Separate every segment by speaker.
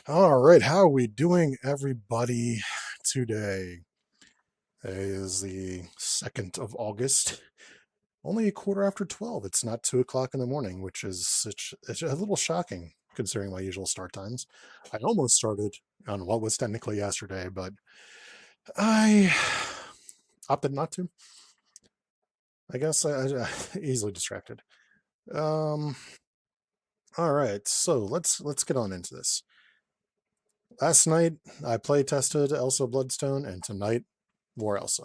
Speaker 1: All right, how are we doing, everybody, today? Today is the 2nd of August, only a quarter after 12. It's not 2 o'clock in the morning, which is it's a little shocking considering my usual start times. I almost started on what was technically yesterday, but I opted not to. I guess I easily distracted. Um, all right, so let's get on into this. Last night, I play tested Elsa Bloodstone, and tonight, more Elsa.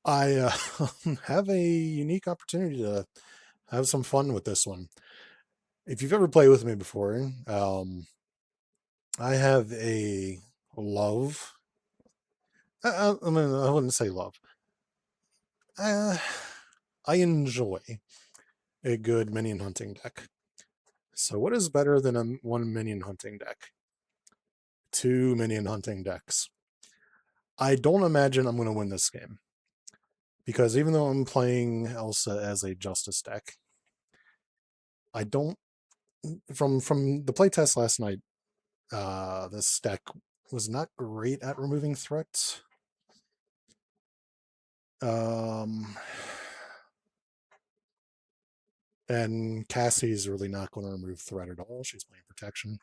Speaker 1: I have a unique opportunity to have some fun with this one. If you've ever played with me before, I have a love. I mean, I wouldn't say love. Uh, I enjoy a good minion hunting deck. So, what is better than a one minion hunting deck? Two minion hunting decks. I don't imagine I'm going to win this game because even though I'm playing Elsa as a Justice deck, I don't. From the playtest last night, this deck was not great at removing threats. Um, and Cassie's really not going to remove threat at all. She's playing protection.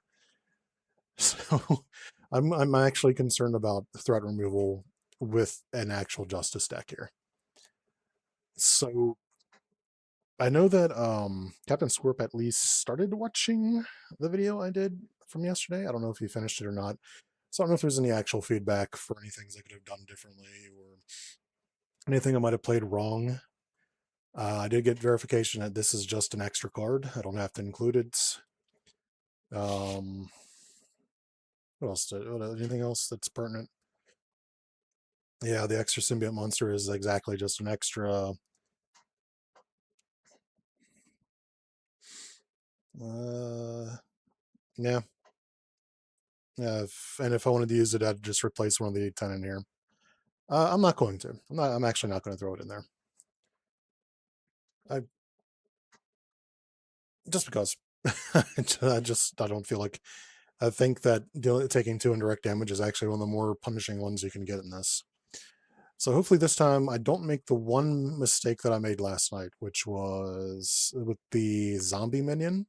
Speaker 1: So I'm actually concerned about threat removal with an actual Justice deck here. So I know that CptScorp at least started watching the video I did from yesterday. I don't know if he finished it or not. So I don't know if there's any actual feedback for any things I could have done differently or anything I might have played wrong. I did get verification that this is just an extra card. I don't have to include it. Um, what else? Anything else that's pertinent? Yeah, the extra symbiote monster is exactly just an extra. Yeah, yeah. If I wanted to use it, I'd just replace one of the 10 in here. I'm not going to. I'm actually not going to throw it in there. I just because. I don't feel like. I think that taking 2 indirect damage is actually one of the more punishing ones you can get in this. So hopefully this time I don't make the one mistake that I made last night, which was with the zombie minion,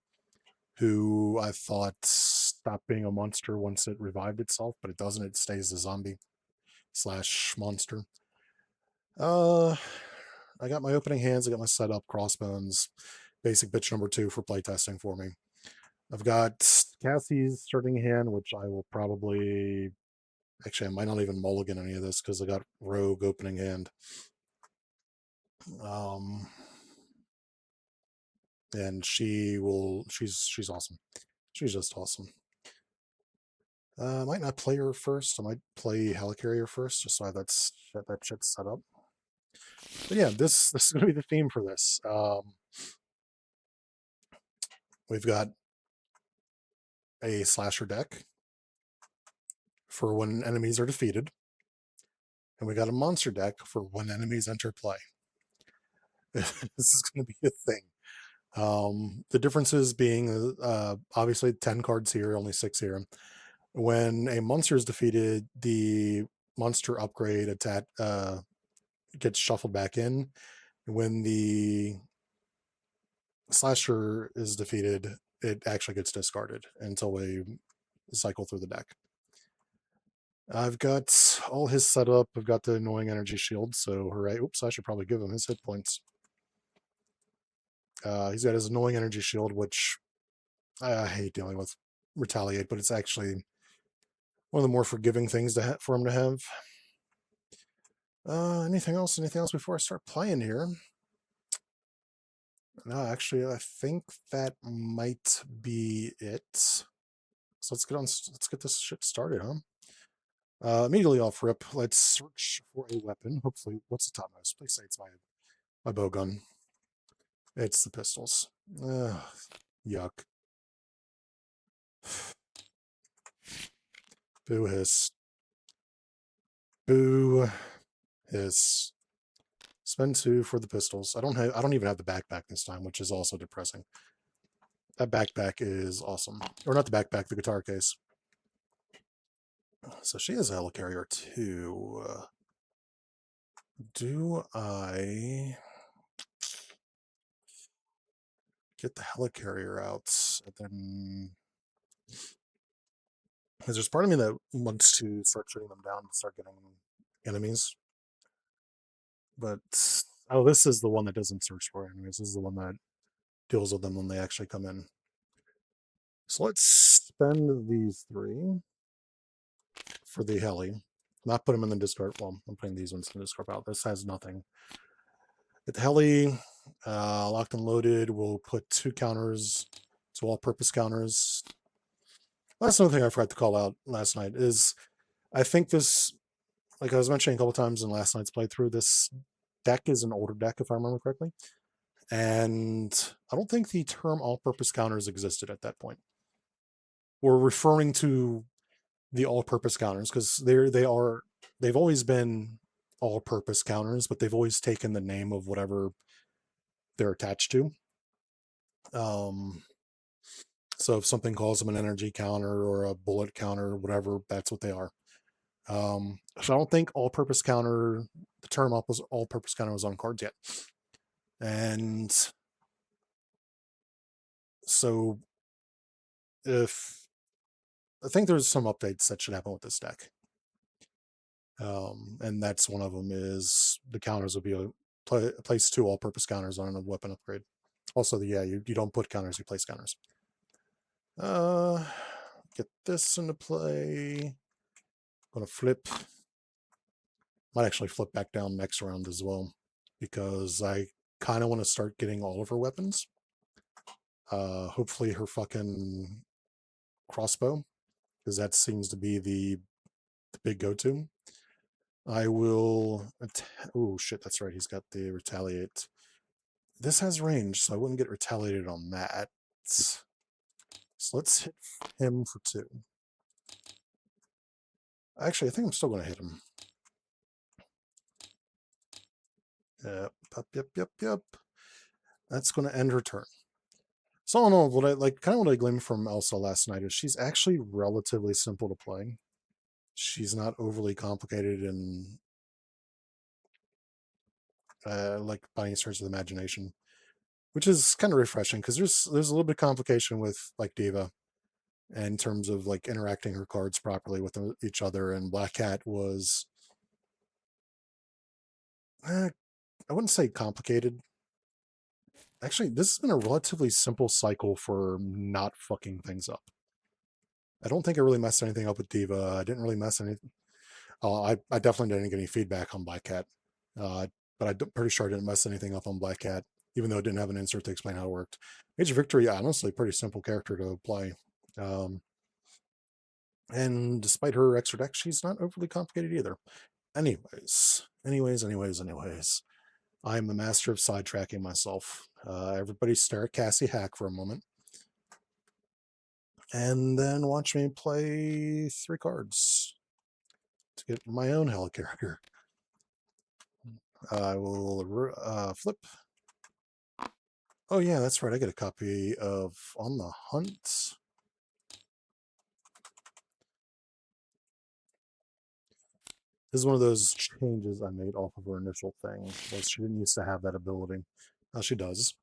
Speaker 1: who I thought stopped being a monster once it revived itself, but it doesn't. It stays a zombie slash monster. Uh, I got my opening hands. I got my setup, crossbones, basic bitch number 2 for playtesting for me. I've got Cassie's starting hand, which I will probably actually I might not even mulligan any of this because I got rogue opening hand. Um, and she's awesome. She's just awesome. I might not play her first. I might play Helicarrier first, just so I have that shit set up. But yeah, this is gonna be the theme for this. We've got a slasher deck for when enemies are defeated, and we got a monster deck for when enemies enter play. This is gonna be a thing. The differences being obviously 10 cards here, only 6 here. When a monster is defeated, the monster upgrade attack gets shuffled back in. When the slasher is defeated, it actually gets discarded until we cycle through the deck. I've got all his setup. I've got the annoying energy shield, so hooray. Oops, I should probably give him his hit points. He's got his annoying energy shield, which I hate dealing with retaliate, but it's actually one of the more forgiving things for him to have. Anything else? Anything else before I start playing here? No, actually, I think that might be it. So let's get on. Let's get this shit started, huh? Immediately off rip, let's search for a weapon. Hopefully, what's the topmost? Please say it's my bow gun. It's the pistols. Yuck. Boo hiss. Boo hiss. Spend 2 for the pistols. I don't even have the backpack this time, which is also depressing. That backpack is awesome. Or not the backpack, the guitar case. So she has a helicarrier too. Do I get the helicarrier out? And then, because there's part of me that wants to start shooting them down and start getting enemies. But, oh, this is the one that doesn't search for enemies. This is the one that deals with them when they actually come in. So let's spend these 3 for the heli. Not put them in the discard. Well, I'm putting these ones in the discard pile. This has nothing. At the heli, locked and loaded, we'll put 2 counters, 2 all-purpose counters. That's another thing I forgot to call out last night is I think this, like I was mentioning a couple times in last night's playthrough, this deck is an older deck, if I remember correctly. And I don't think the term all-purpose counters existed at that point. We're referring to the all-purpose counters because they've always been all-purpose counters, but they've always taken the name of whatever they're attached to. So if something calls them an energy counter or a bullet counter or whatever, that's what they are. So I don't think all-purpose counter, the term all-purpose counter was on cards yet. And so if I think there's some updates that should happen with this deck. And that's one of them is the counters will be place 2 all-purpose counters on a weapon upgrade. Also, you don't put counters, you place counters. Get this into play. Gonna flip. Might actually flip back down next round as well, because I kind of want to start getting all of her weapons. Hopefully her fucking crossbow, because that seems to be the big go-to. I will... Oh, shit, that's right. He's got the retaliate. This has range, so I wouldn't get retaliated on that. So let's hit him for 2. Actually, I think I'm still going to hit him. Yep. That's going to end her turn. So I don't know, what I gleaned from Elsa last night is she's actually relatively simple to play. She's not overly complicated and like by any stretch of the imagination, which is kind of refreshing because there's a little bit of complication with like Diva in terms of like interacting her cards properly with each other. And Black Cat was, I wouldn't say complicated. Actually, this has been a relatively simple cycle for not fucking things up. I don't think I really messed anything up with Diva. I didn't really mess anything. I definitely didn't get any feedback on Black Cat, but I'm pretty sure I didn't mess anything up on Black Cat, even though it didn't have an insert to explain how it worked. Age of Victory, honestly, pretty simple character to play. And despite her extra deck, she's not overly complicated either. Anyways, I'm the master of sidetracking myself. Everybody stare at Cassie Hack for a moment. And then watch me play 3 cards to get my own helicarrier. I will flip. Oh yeah, that's right. I get a copy of On the Hunt. This is one of those changes I made off of her initial thing. Was she didn't used to have that ability. Now she does.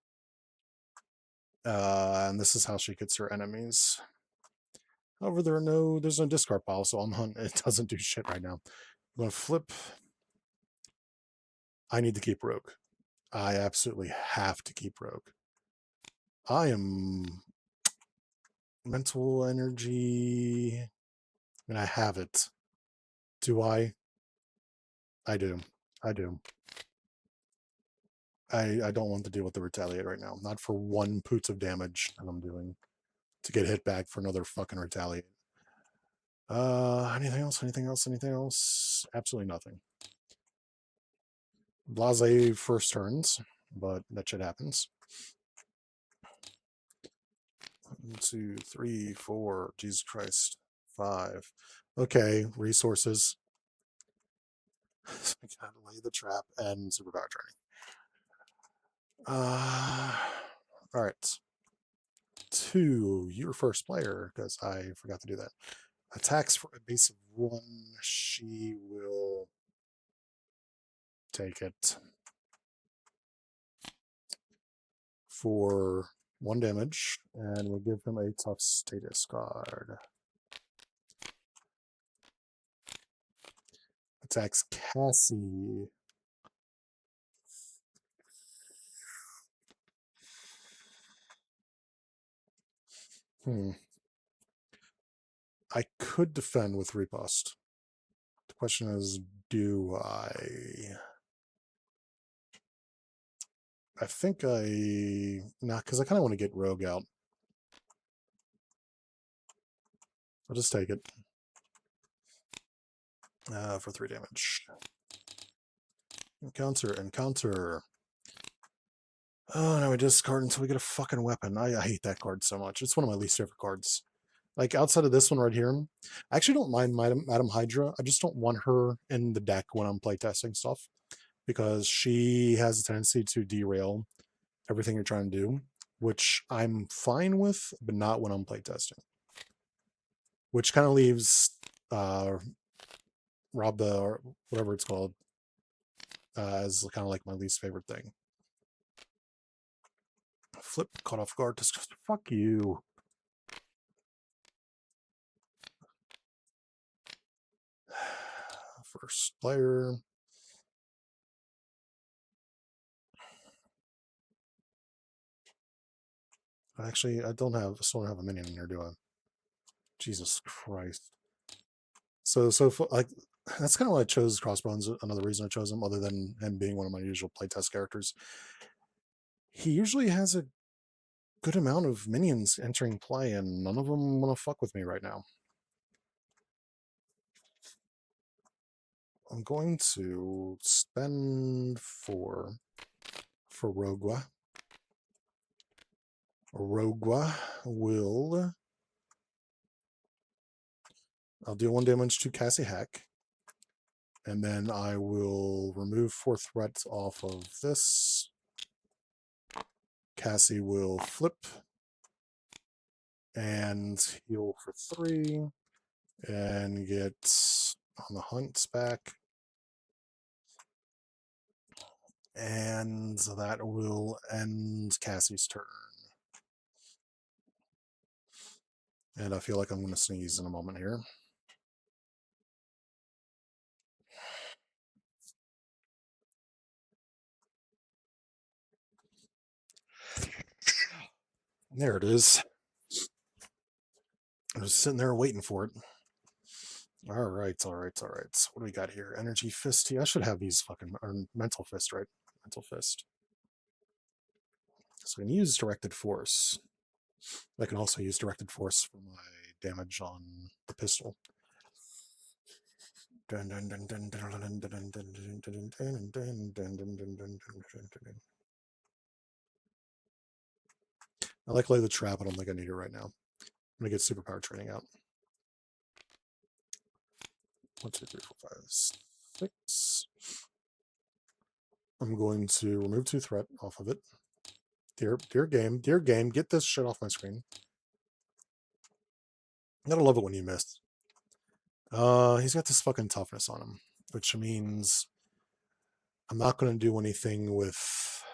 Speaker 1: And this is how she gets her enemies. However, there's no discard pile, so On the Hunt, it doesn't do shit right now. I'm gonna flip. I need to keep Rogue. I absolutely have to keep Rogue. I am mental energy. I mean, I have it. Do I? I do. I do. I don't want to deal with the retaliate right now. Not for 1 poots of damage that I'm doing to get hit back for another fucking retaliate. Anything else? Absolutely nothing. Blase first turns, but that shit happens. 1, 2, 3, 4. Jesus Christ. 5. Okay, resources. I gotta lay the trap and superpower training. All right. 2, your first player, because I forgot to do that. Attacks for a base of 1. She will take it for 1 damage, and we'll give him a tough status card. Attacks Cassie. I could defend with Riposte. The question is, do I? I think nah, because I kind of want to get Rogue out. I'll just take it for 3 damage. Encounter. Oh, now we discard until we get a fucking weapon. I hate that card so much. It's one of my least favorite cards. Like, outside of this one right here, I actually don't mind Madam Hydra. I just don't want her in the deck when I'm playtesting stuff, because she has a tendency to derail everything you're trying to do, which I'm fine with, but not when I'm playtesting. Which kind of leaves Rob the, or whatever it's called, as kind of like my least favorite thing. Flip, caught off guard. Just fuck you. First player. Actually, I still don't have a minion in here, do I? Jesus Christ. So like, that's kind of why I chose Crossbones. Another reason I chose him, other than him being one of my usual playtest characters. He usually has a good amount of minions entering play, and none of them want to fuck with me right now. I'm going to spend 4 for Rogua. Rogua will... I'll deal 1 damage to Cassie Hack. And then I will remove 4 threats off of this. Cassie will flip and heal for 3 and get on the hunts back. And that will end Cassie's turn. And I feel like I'm going to sneeze in a moment here. There it is. I'm just sitting there waiting for it. All right. What do we got here? Energy Fist. I should have these fucking, or Mental Fist, right? Mental Fist. So I can use Directed Force. I can also use Directed Force for my damage on the pistol. I like Lay the Trap. I don't think I need it right now. I'm going to get Superpower Training out. 1, 2, 3, 4, 5, 6. I'm going to remove 2 threat off of it. Dear game, get this shit off my screen. I gotta love it when you miss. He's got this fucking toughness on him, which means I'm not going to do anything with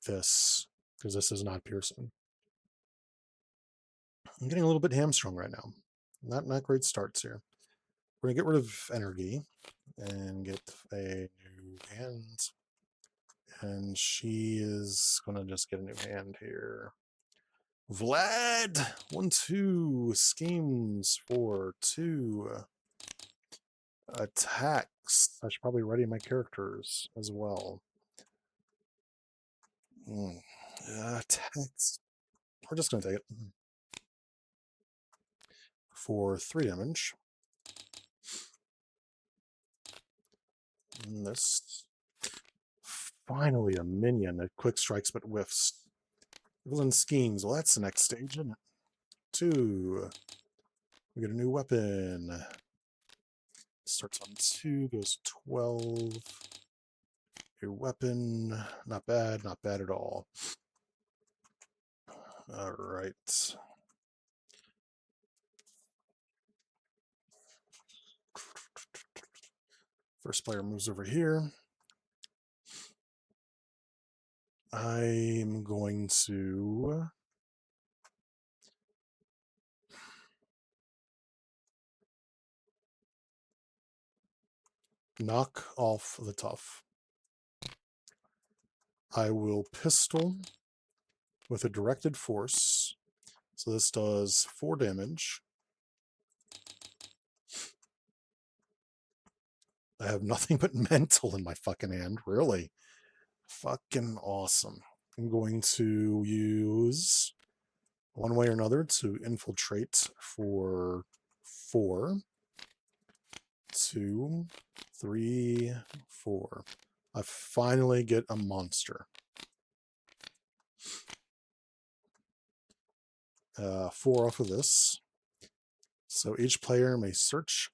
Speaker 1: this, because this is not piercing. I'm getting a little bit hamstrung right now. Not great starts here. We're going to get rid of energy and get a new hand. And she is going to just get a new hand here. Vlad! 1, 2. Schemes for 2. Attacks. I should probably ready my characters as well. Attacks. We're just going to take it. For 3 damage. And this. Finally, a minion that quick strikes but whiffs. Evelyn schemes. Well, that's the next stage, isn't it? 2. We get a new weapon. Starts on 2, goes 12. New weapon. Not bad at all. All right. First player moves over here. I'm going to knock off the tough. I will pistol with a directed force. So this does 4 damage. I have nothing but mental in my fucking hand, really. Fucking awesome. I'm going to use one way or another to infiltrate for 4. 2, 3, 4. I finally get a monster. 4 off of this. So each player may search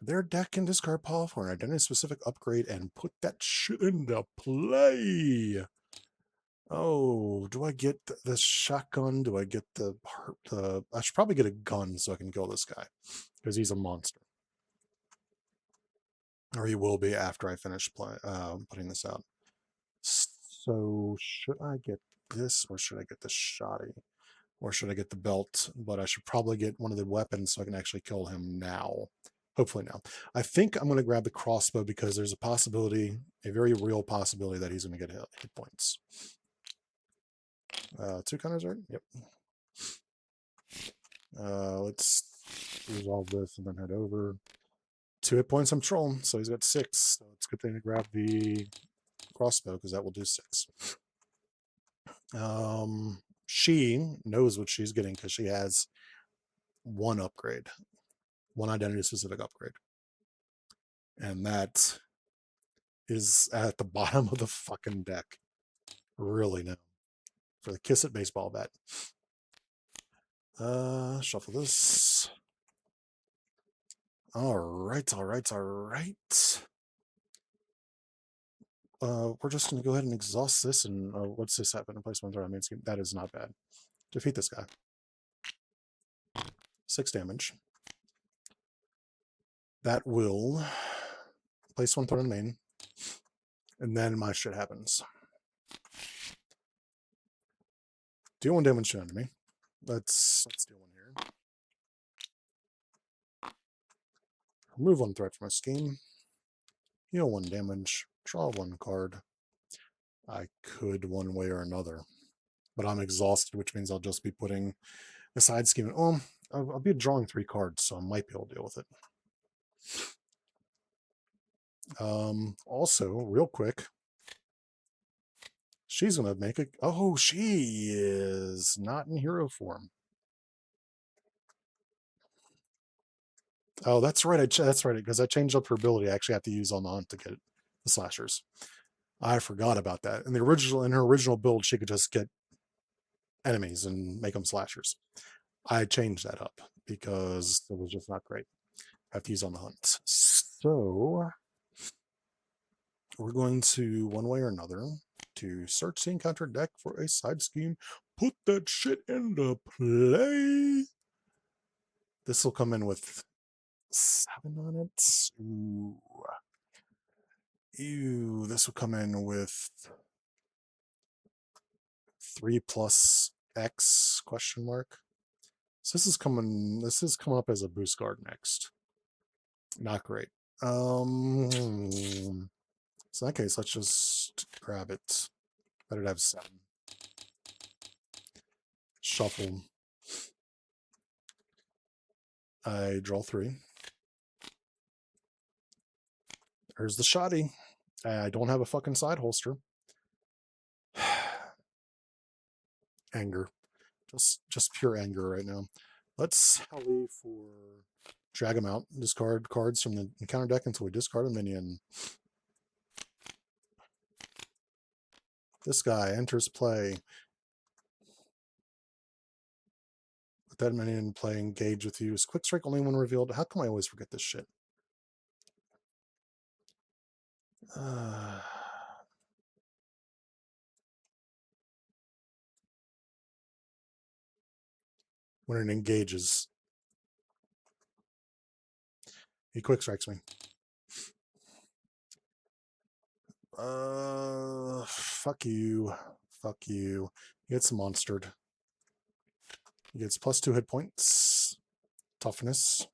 Speaker 1: their deck and discard pile for an identity-specific upgrade and put that shit into play. Oh, do I get the shotgun? Do I get the... I should probably get a gun so I can kill this guy, because he's a monster. Or he will be after I finish putting this out. So, should I get this, or should I get the shotty? Or should I get the belt? But I should probably get one of the weapons so I can actually kill him now. Hopefully now. I think I'm going to grab the crossbow because there's a possibility, a very real possibility, that he's going to get hit points. 2 counters, right? Yep. Let's resolve this and then head over. 2 hit points, I'm trolling, so he's got 6. So it's a good thing to grab the crossbow because that will do 6. She knows what she's getting because she has 1 upgrade, 1 identity-specific upgrade. And that is at the bottom of the fucking deck. Really now. For the Kiss It baseball bat. Shuffle this. Alright. We're just going to go ahead and exhaust this, and what's this happen? Place 1 turn on main scheme. That is not bad. Defeat this guy. 6 damage. That will place 1 turn on main, and then my shit happens. Deal 1 damage to enemy. Let's deal 1 here. Remove 1 threat from my scheme. Heal 1 damage. Draw 1 card. I could one way or another, but I'm exhausted, which means I'll just be putting a side scheme. Oh, I'll be drawing 3 cards, so I might be able to deal with it. Also, real quick, she's gonna make it. Oh, she is not in hero form. Oh, that's right. That's right, because I changed up her ability. I actually have to use on the hunt to get the slashers. I forgot about that. In her original build, she could just get enemies and make them slashers. I changed that up because it was just not great. I have to use on the hunt. So we're going to, one way or another, to search the encounter deck for a side scheme. Put that shit into play. This will come in with 7 on it. Ooh. Ew, this will come in with 3 plus X question mark. So this is coming up as a boost card next. Not great. So in that case, let's just grab it. Better to have 7. Shuffle. I draw 3. There's the shotty. I don't have a fucking side holster. Anger. Just pure anger right now. Let's Helly for drag him out. Discard cards from the encounter deck until we discard a minion. This guy enters play. Put that minion in play, engage with you. Is Quick Strike only when revealed? How come I always forget this shit? When it engages, he Quick Strikes me. Fuck you. Fuck you. He gets monstered. He gets +2 hit points. Toughness.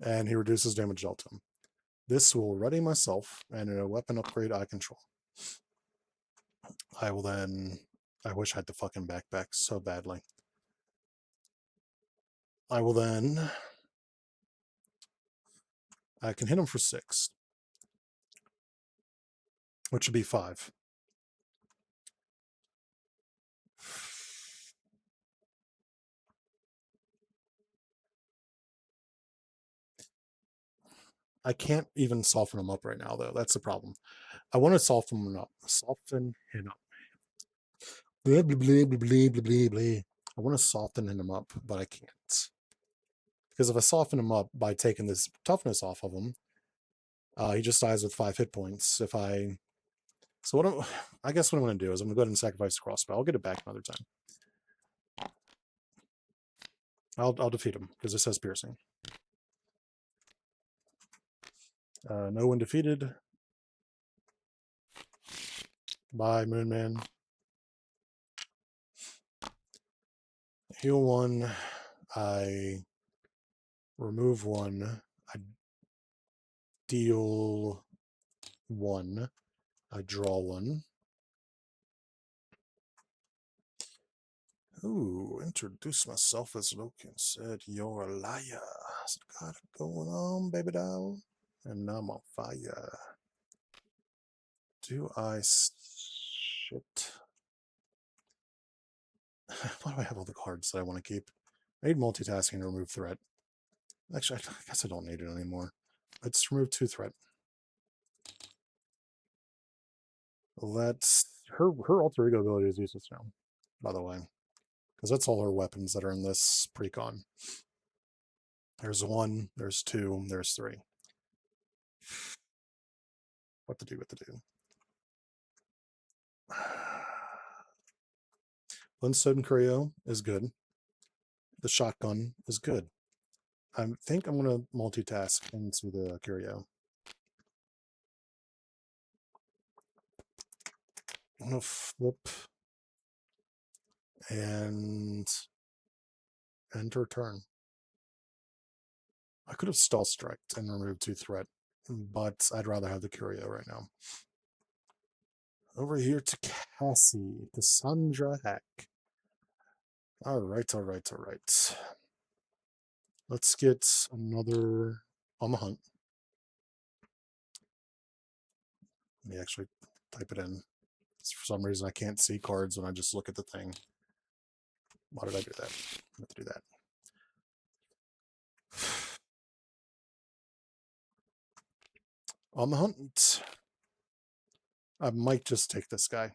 Speaker 1: And he reduces damage dealt to him. This will ready myself and a weapon upgrade I control. I will then... I wish I had the fucking backpack so badly. I will then... I can hit him for 6. Which would be 5. I can't even soften him up right now, though. That's the problem. I want to soften him up. Soften him up. Blah, blah, blah, blah, blah, blah, blah, blah. I want to soften him up, but I can't. Because if I soften him up by taking this toughness off of him, he just dies with 5 hit points. If I... So I guess what I'm going to do is I'm going to go ahead and sacrifice the crossbow. I'll get it back another time. I'll defeat him, because this has piercing. No one defeated. Bye, Moonman. Heal 1. I remove 1. I deal 1. I draw 1. Ooh, introduce myself as Loki and said, you're a liar. So got it going on, baby doll. And I'm on fire. Do I... Shit. Why do I have all the cards that I want to keep? I need multitasking to remove threat. Actually, I guess I don't need it anymore. Let's remove 2 threat. Let's... Her alter ego ability is useless now, by the way. Because that's all her weapons that are in this precon. There's 1, there's 2, there's 3. What to do, what to do. Bloodstone Curio is good. The shotgun is good. I think I'm going to multitask into the Curio. I'm going to flip and enter turn. I could have stall striked and removed 2 threat, but I'd rather have the Curio right now. Over here to Cassie, Cassandra Hack. Alright, alright, alright. Let's get another on the hunt. Let me actually type it in. For some reason, I can't see cards when I just look at the thing. Why did I do that? I have to do that. On the hunt. I might just take this guy.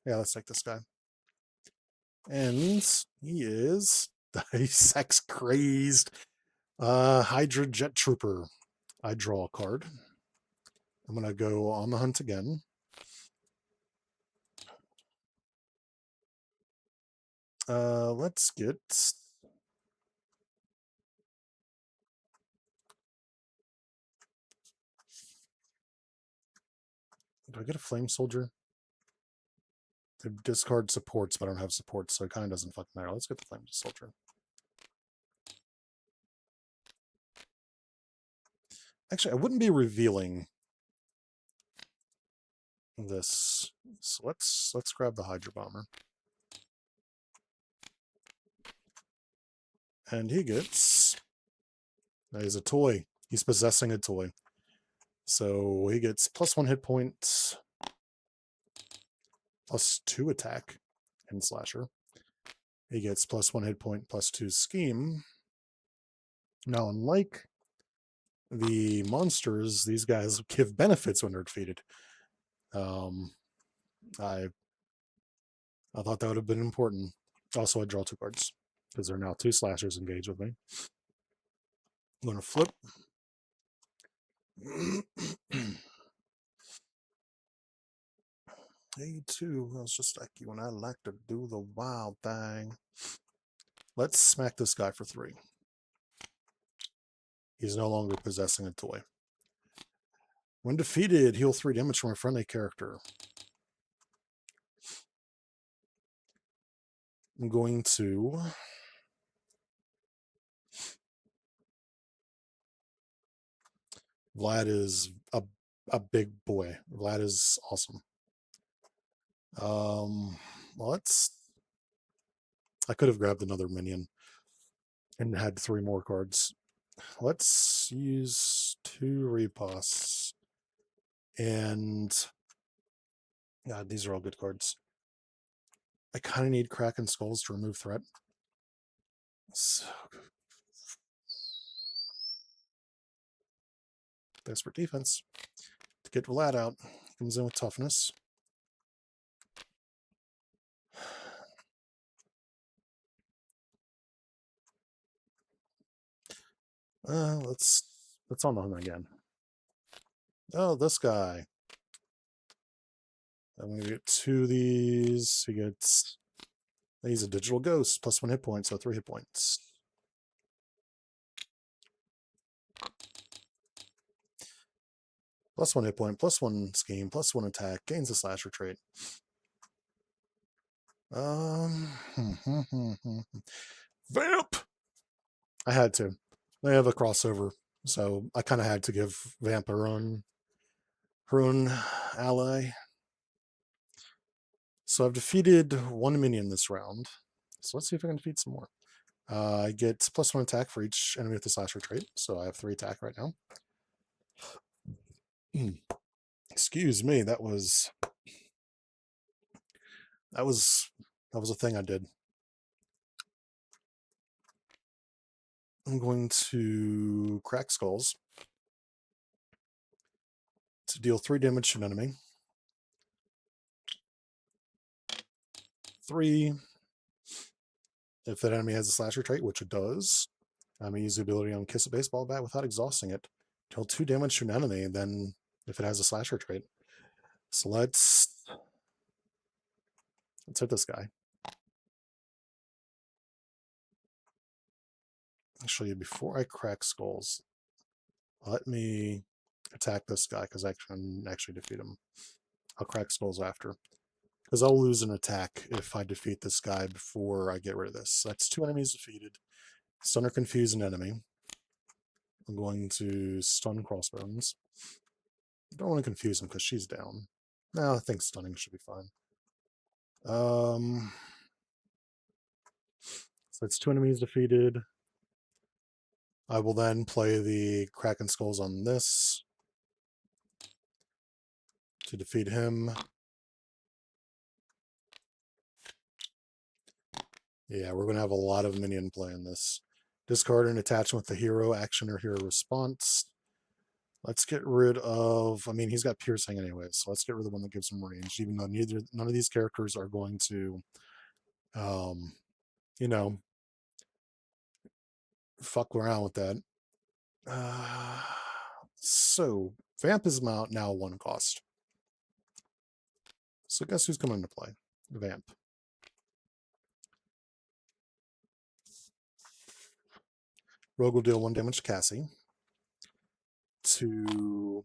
Speaker 1: Yeah, let's take this guy. And he is the sex crazed Hydra Jet Trooper. I draw a card. I'm going to go on the hunt again. Let's get... Do I get a Flame Soldier? The discard supports, but I don't have supports, so it kind of doesn't fucking matter. Let's get the Flame Soldier. Actually, I wouldn't be revealing this. So let's grab the Hydra Bomber. And he gets... He's a toy. He's possessing a toy. So he gets +1 hit points, +2 attack and slasher. He gets +1 hit point, +2 scheme. Now, unlike the monsters, these guys give benefits when they're defeated. I thought that would have been important. Also, I draw 2 cards because there are now 2 slashers engaged with me. I'm going to flip. Hey, too. I was just like you, and I like to do the wild thing. Let's smack this guy for 3. He's no longer possessing a toy. When defeated, heal 3 damage from a friendly character. I'm going to Vlad is a big boy. Vlad is awesome. Well, I could have grabbed another minion and had 3 more cards. Let's use 2 Reposts. And God, these are all good cards. I kind of need Kraken Skulls to remove threat. So desperate defense to get Vlad out. Comes in with toughness. Let's on him again. Oh, this guy. I'm gonna get 2 of these. He's a digital ghost, plus 1 hit point, so 3 hit points. Plus 1 hit point, plus 1 scheme, plus 1 attack, gains a slasher trait. Vamp! I had to. They have a crossover, so I kind of had to give Vamp her own ally. So I've defeated 1 minion this round. So let's see if I can defeat some more. I get plus 1 attack for each enemy with the slasher trait, so I have 3 attack right now. Excuse me, that was a thing I did. I'm going to crack skulls to deal 3 damage to an enemy. 3 if that enemy has a slasher trait, which it does. I'm going to use the ability on Kiss a Baseball Bat without exhausting it. Deal 2 damage to an enemy, and then if it has a slasher trait. So let's hit this guy. Actually, before I crack skulls, let me attack this guy because I can actually defeat him. I'll crack skulls after. Because I'll lose an attack if I defeat this guy before I get rid of this. That's 2 enemies defeated. Stun or confuse an enemy. I'm going to stun Crossbones. I don't want to confuse him because she's down. No, I think stunning should be fine. So that's 2 enemies defeated. I will then play the Kraken Skulls on this to defeat him. Yeah, we're going to have a lot of minion play in this. Discard an attachment with the hero action or hero response. Let's get rid of, I mean, he's got piercing anyway, so let's get rid of the one that gives him range, even though none of these characters are going to, you know, fuck around with that. So, Vamp is now 1 cost. So guess who's coming into play? Vamp. Rogue will deal 1 damage to Cassie. To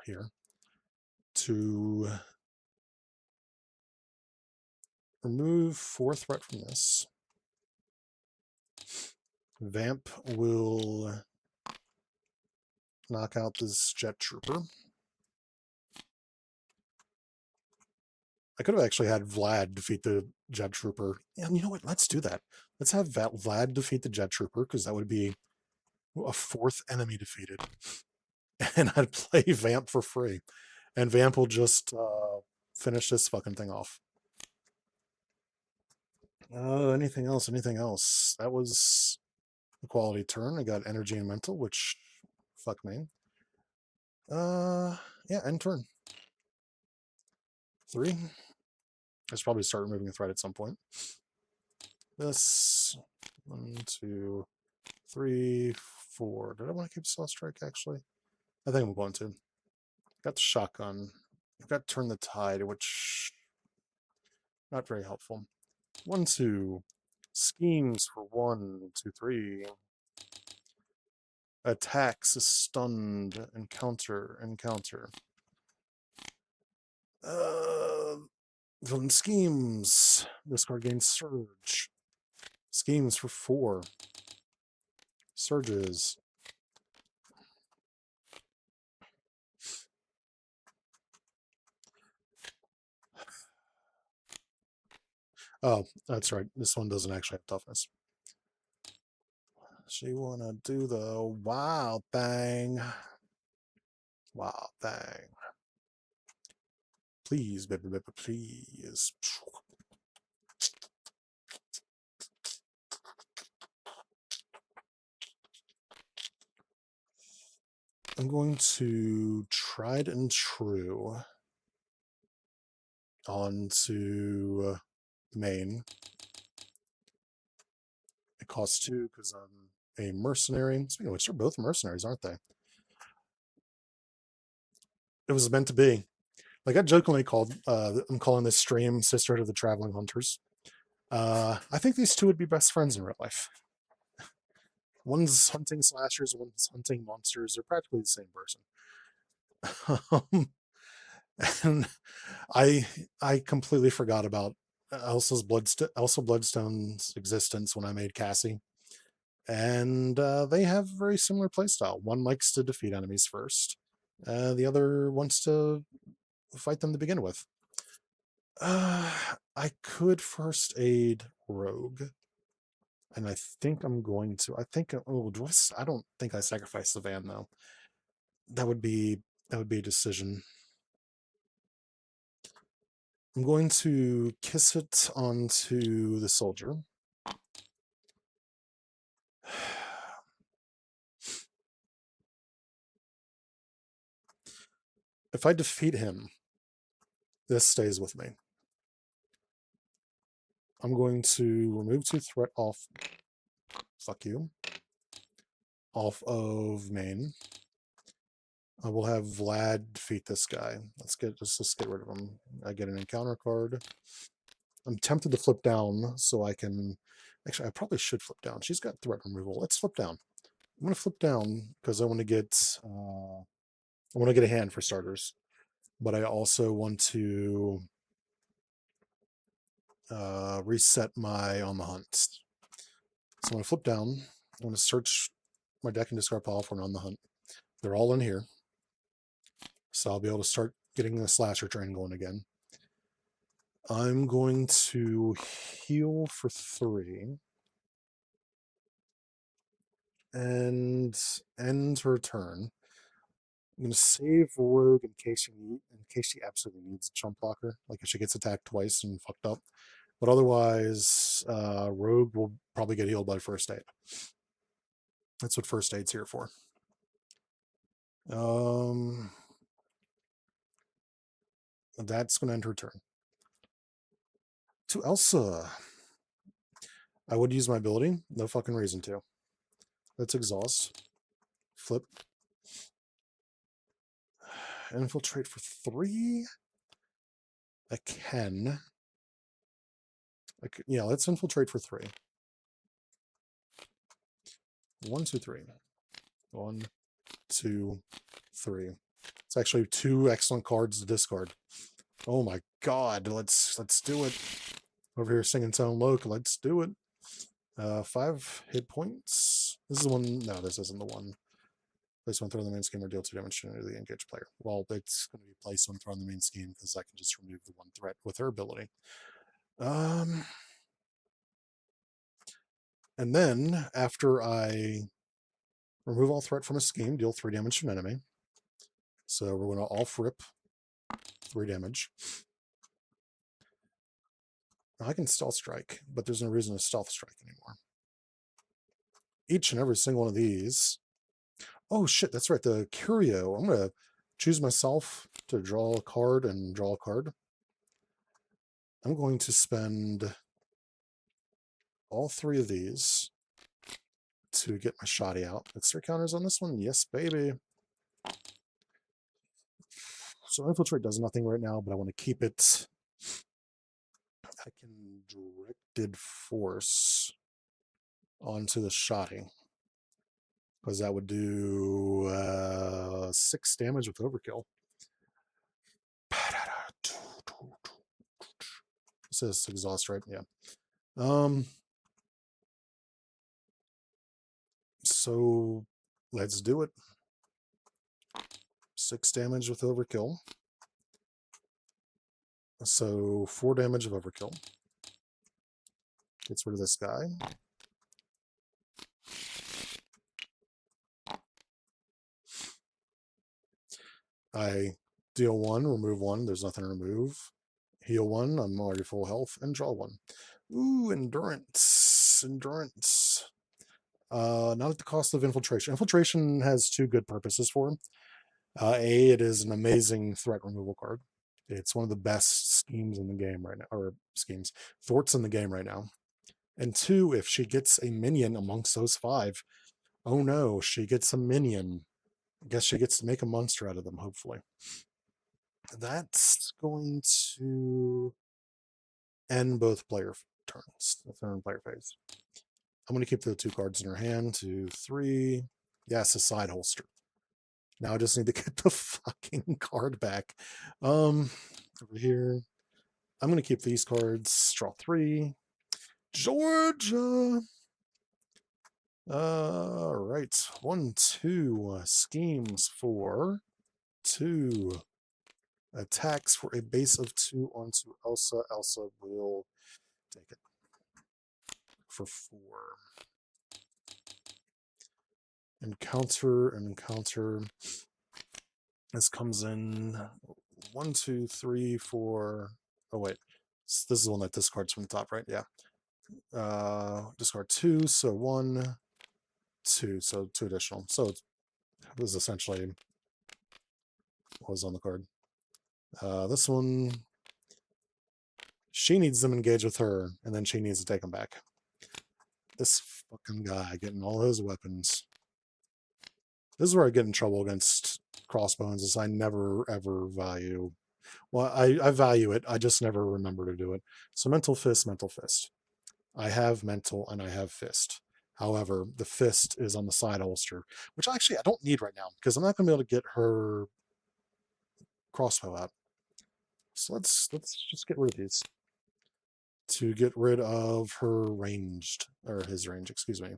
Speaker 1: here. To remove 4 threat from this. Vamp will knock out this Jet Trooper. I could have actually had Vlad defeat the Jet Trooper. And you know what? Let's do that. Let's have Vlad defeat the Jet Trooper, because that would be a 4th enemy defeated. And I'd play Vamp for free. And Vamp will just finish this fucking thing off. Anything else? Anything else? That was a quality turn. I got energy and mental, which fuck me. Yeah, end turn. 3. I should probably start removing a threat at some point. This 1, 2, 3, 4. Did I want to keep Soul Strike actually? I think I'm going to. Got the shotgun. I've got Turn the Tide, which not very helpful. 1, 2. Schemes for 1, 2, 3. Attacks, stunned, encounter. Villain schemes. This card gains surge. Schemes for 4. Surges. Oh, that's right. This one doesn't actually have toughness. She wanna do the wild thing. Wild thing. Please, baby, baby, please. I'm going to tried and true onto the main. It costs 2 because I'm a mercenary. Speaking of which, they're both mercenaries, aren't they? It was meant to be. Like I jokingly called, I'm calling this stream Sisterhood of the Traveling Hunters. I think these two would be best friends in real life. One's hunting slashers, one's hunting monsters. They're practically the same person. And I completely forgot about Elsa Bloodstone's existence when I made Cassie. And they have a very similar playstyle. One likes to defeat enemies first. The other wants to fight them to begin with. I could first aid Rogue. And I think I'm going to. I think. Oh, I don't think I sacrifice the van though. That would be a decision. I'm going to kiss it onto the soldier. If I defeat him, this stays with me. I'm going to remove 2 threat off. Fuck you. Off of main. I will have Vlad defeat this guy. Let's get rid of him. I get an encounter card. I'm tempted to flip down so I can. Actually, I probably should flip down. She's got threat removal. Let's flip down. I'm going to flip down because I want to get. I want to get a hand for starters, but I also want to reset my on the hunt. So I'm going to flip down. I'm going to search my deck and discard pile for an on the hunt. They're all in here, so I'll be able to start getting the slasher train going again. I'm going to heal for 3 and end her turn. I'm going to save Rogue in case she absolutely needs a chump blocker, like if she gets attacked twice and fucked up. But otherwise, Rogue will probably get healed by first aid. That's what first aid's here for. That's going to end her turn. To Elsa. I would use my ability. No fucking reason to. Let's exhaust. Flip. Infiltrate for 3. I can. Yeah, let's infiltrate for 3. 1, 2, 3. 1, 2, 3. It's actually 2 excellent cards to discard. Oh my god, let's do it. Over here singing Tone Loc, let's do it. 5 hit points. This is the one. No, this isn't the one. Place one throw in the main scheme or deal 2 damage to the engaged player. Well, it's going to be place one throw in the main scheme because I can just remove the 1 threat with her ability. And then after I remove all threat from a scheme, deal 3 damage to an enemy. So we're going to off rip 3 damage. Now I can stealth strike, but there's no reason to stealth strike anymore. Each and every single one of these. Oh shit, that's right. The Curio. I'm going to choose myself to draw a card and draw a card. I'm going to spend all 3 of these to get my shoddy out. It's their counters on this one? Yes, baby. So infiltrate does nothing right now, but I want to keep it. I can directed force onto the shoddy. because that would do 6 damage with overkill. It says exhaust, right? Yeah. So let's do it. 6 damage with overkill. So 4 damage of overkill. Gets rid of this guy. I deal 1, remove 1. There's nothing to remove. Heal 1. I'm already full health. And draw 1. Ooh, endurance. Endurance. Not at the cost of infiltration. Infiltration has 2 good purposes for him. A, it is an amazing threat removal card. It's one of the best schemes in the game right now, or schemes, thwarts in the game right now. And 2, if she gets a minion amongst those 5, oh no, she gets a minion. I guess she gets to make a monster out of them, hopefully. That's going to end both player turns, the turn player phase. I'm going to keep the 2 cards in her hand. 2, 3. Yes, a side holster. Now I just need to get the fucking card back. Over here. I'm going to keep these cards. Draw 3. Georgia. All right. 1, 2 schemes for 2 attacks for a base of 2 onto Elsa. Elsa will take it for 4. Encounter. This comes in 1, 2, 3, 4. Oh wait, this is the one that discards from the top, right? Yeah. Discard 2, so 1, 2, so 2 additional. So it was essentially what was on the card. This one, she needs them engaged with her, and then she needs to take them back. This fucking guy getting all those weapons. This is where I get in trouble against Crossbones, is I never ever value. Well, I value it. I just never remember to do it. So mental fist. I have mental and I have fist. However, the fist is on the side holster, which actually I don't need right now because I'm not going to be able to get her crossbow out. So let's just get rid of these to get rid of her ranged, or his range, excuse me.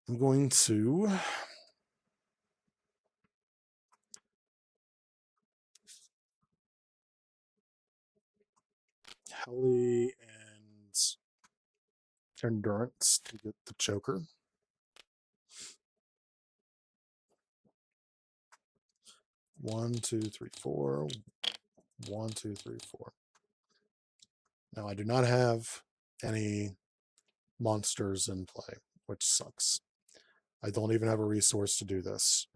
Speaker 1: I'm going to Helly and Endurance to get the Joker. 1, 2, 3, 4. 1, 2, 3, 4. Now I do not have any monsters in play, which sucks. I don't even have a resource to do this.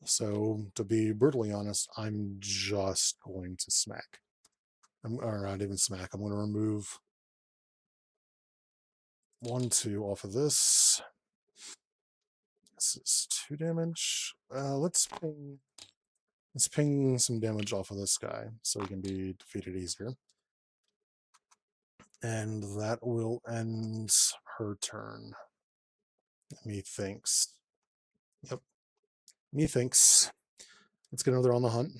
Speaker 1: So to be brutally honest, I'm just going to smack. Or not even smack. I'm going to remove 1, 2 off of this. This is 2 damage. Let's ping some damage off of this guy so he can be defeated easier. And that will end her turn. Methinks. Yep. Methinks. Let's get another on the hunt.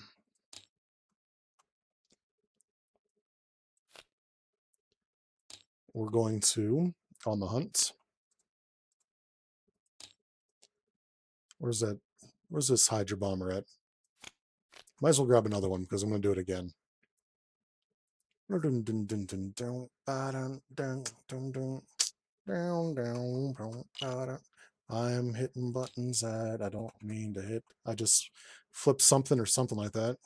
Speaker 1: We're going to on the hunt. Where's that? Where's this Hydra bomber at? Might as well grab another one because I'm going to do it again. I'm hitting buttons that I don't mean to hit. I just flipped something or something like that.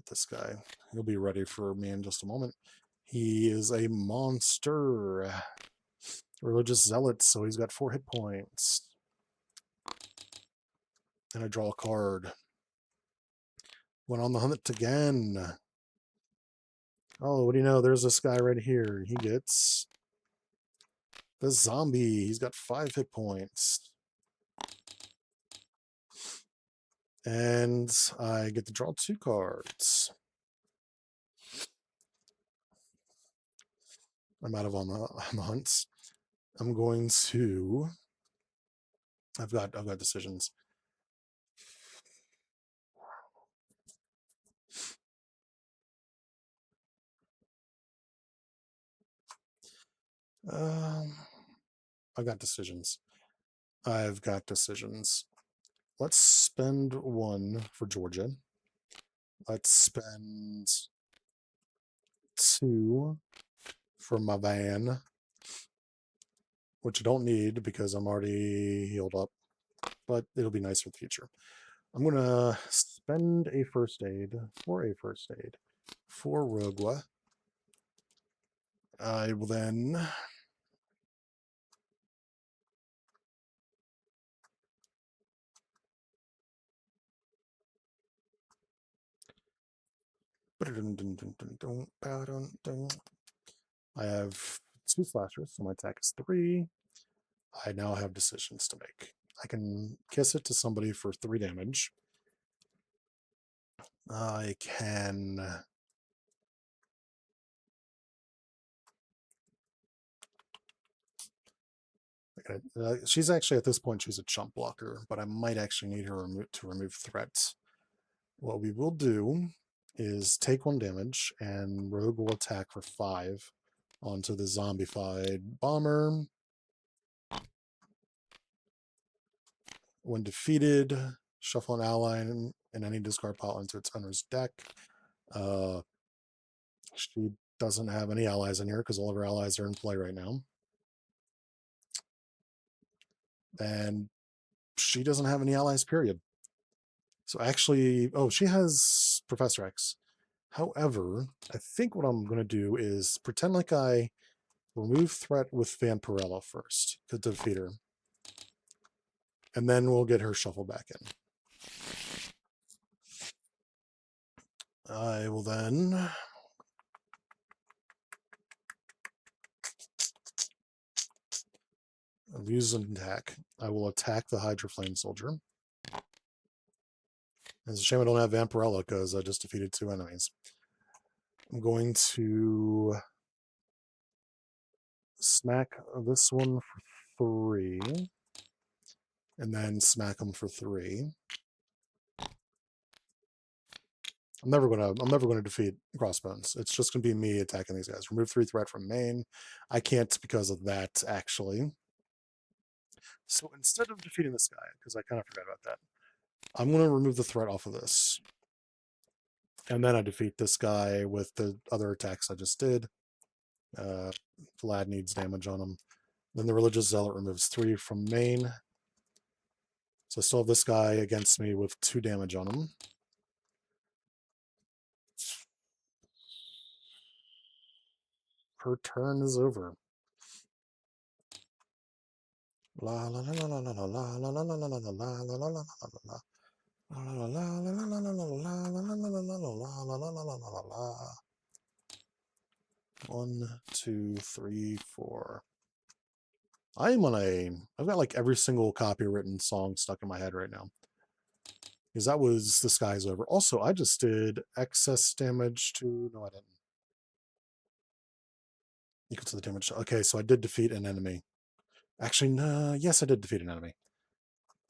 Speaker 1: This guy, he'll be ready for me in just a moment. He is a monster. Religious zealot, so he's got 4 hit points. And I draw a card. Went on the hunt again. Oh, what do you know? There's this guy right here. He gets the zombie. He's got 5 hit points. And I get to draw 2 cards. I'm out of on the hunts. I'm going to I've got decisions. I've got decisions. I've got decisions. Let's spend 1 for Georgia. Let's spend 2 for my van, which I don't need because I'm already healed up, but it'll be nice for the future. I'm going to spend a first aid for Rogua. I will then I have 2 slashers, so my attack is 3. I now have decisions to make. I can kiss it to somebody for 3 damage. I can she's actually, at this point, she's a chump blocker, but I might actually need her to remove threats. What we will do is take 1 damage, and Rogue will attack for 5 onto the zombified bomber. When defeated, shuffle an ally and any discard pile into its owner's deck. She doesn't have any allies in here because all of her allies are in play right now. And she doesn't have any allies, period. So actually, oh, she has Professor X. However, I think what I'm going to do is pretend like I remove threat with Vampirella first to defeat her. And then we'll get her shuffled back in. I will then use an attack. I will attack the Hydra Flame Soldier. It's a shame I don't have Vampirella because I just defeated 2 enemies. I'm going to smack this one for 3, and then smack him for 3. I'm never gonna defeat Crossbones. It's just gonna be me attacking these guys. Remove 3 threat from main. I can't because of that, actually. So instead of defeating this guy, because I kind of forgot about that, I'm gonna remove the threat off of this. And then I defeat this guy with the other attacks I just did. Vlad needs damage on him. Then the Religious Zealot removes 3 from main. So I still have this guy against me with 2 damage on him. Her turn is over. La la la la la la la la la la la la la la la la la la. 1, 2, 3, 4. I've got like every single copywritten song stuck in my head right now. Because that was The Sky's Over. Also, I just did excess damage to... No, I didn't. Equal to the damage. Okay, so I did defeat an enemy. Actually, no. Yes, I did defeat an enemy.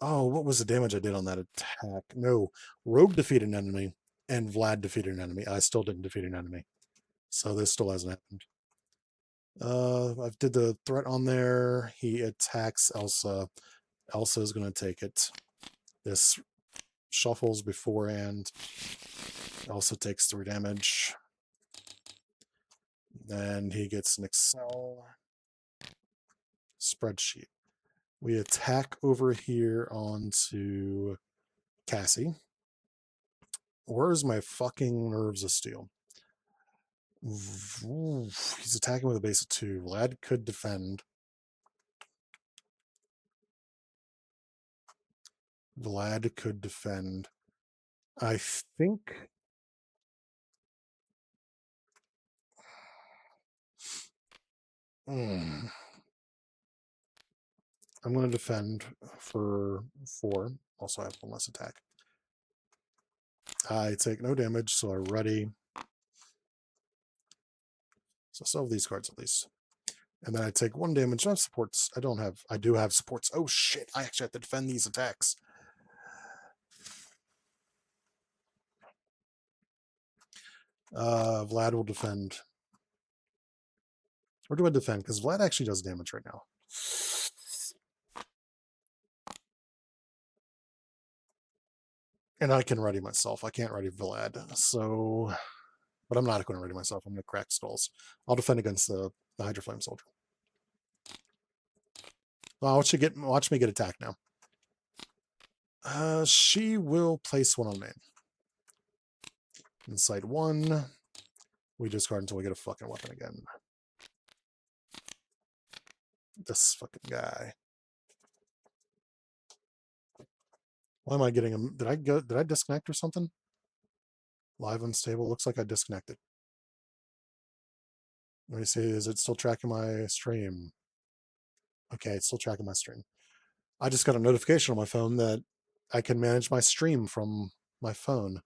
Speaker 1: Oh, what was the damage I did on that attack? No. Rogue defeated an enemy, and Vlad defeated an enemy. I still didn't defeat an enemy. So this still hasn't happened. I did the threat on there. He attacks Elsa. Elsa is going to take it. This shuffles beforehand. Elsa takes 3 damage. Then he gets an Excel spreadsheet. We attack over here onto Cassie. Where's my fucking Nerves of Steel? Ooh, he's attacking with a base of 2. Vlad could defend. Vlad could defend. I think... I'm going to defend for 4. Also, I have 1 less attack. I take no damage, so I ready. So I still have these cards at least. And then I take 1 damage. I have supports. I do have supports. Oh shit, I actually have to defend these attacks. Vlad will defend. Or do I defend? Because Vlad actually does damage right now. And I can ready myself. I can't ready Vlad. So, but I'm not going to ready myself. I'm going to crack skulls. I'll defend against the Hydro Flame Soldier. Well, watch me get attacked now. She will place 1 on main. Inside 1. We discard until we get a fucking weapon again. This fucking guy. Why am I getting him? Did I disconnect or something? Live unstable. Looks like I disconnected. Let me see. Is it still tracking my stream? Okay, it's still tracking my stream. I just got a notification on my phone that I can manage my stream from my phone.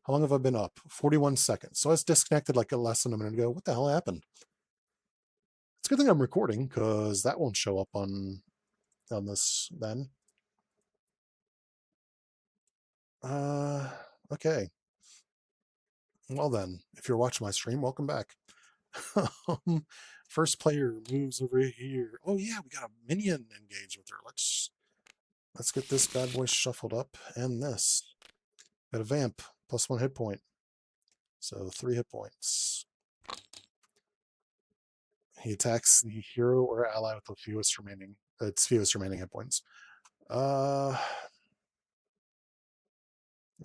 Speaker 1: How long have I been up? 41 seconds. So I was disconnected like less than a minute ago. What the hell happened? It's a good thing I'm recording because that won't show up on this then. Okay. Well then, if you're watching my stream, welcome back. First player moves over here. Oh yeah, we got a minion engaged with her. Let's get this bad boy shuffled up. And this. Got a vamp. +1 hit point. So 3 hit points. He attacks the hero or ally with the fewest remaining hit points.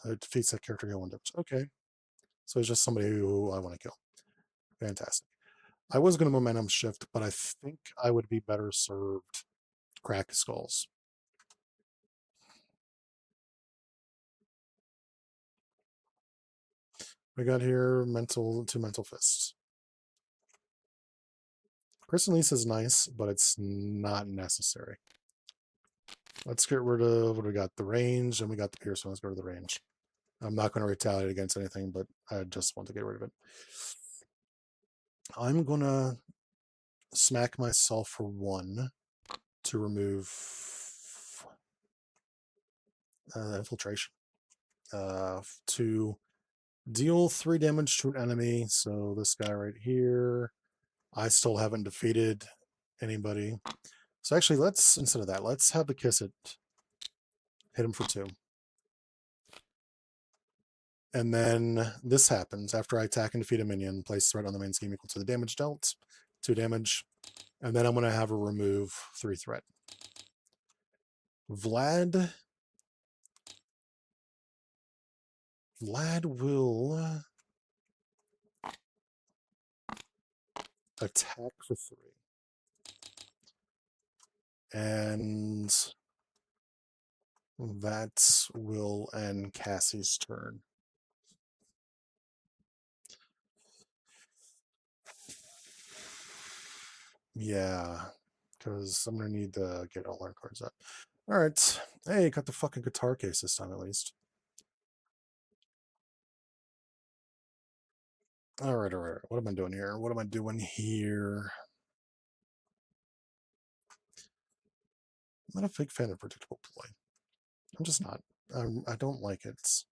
Speaker 1: It defeats that character deal 1 damage. Okay. So it's just somebody who I want to kill. Fantastic. I was going to momentum shift, but I think I would be better served crack skulls. We got here two mental fists. Chris and Lisa is nice, but it's not necessary. Let's get rid of what we got. The range, and we got the pierce. Let's go to the range. I'm not going to retaliate against anything, but I just want to get rid of it. I'm going to smack myself for 1 to remove infiltration. To deal 3 damage to an enemy. So this guy right here, I still haven't defeated anybody. So actually, instead of that, let's have the kiss it. Hit him for 2. And then this happens after I attack and defeat a minion. Place threat on the main scheme equal to the damage dealt. 2 damage. And then I'm going to have her remove 3 threat. Vlad will attack for 3. And that will end Cassie's turn. Yeah, because I'm going to need to get all our cards up. All right. Hey, got the fucking guitar case this time at least. All right. What am I doing here? I'm not a big fan of predictable play. I'm just not. I don't like it.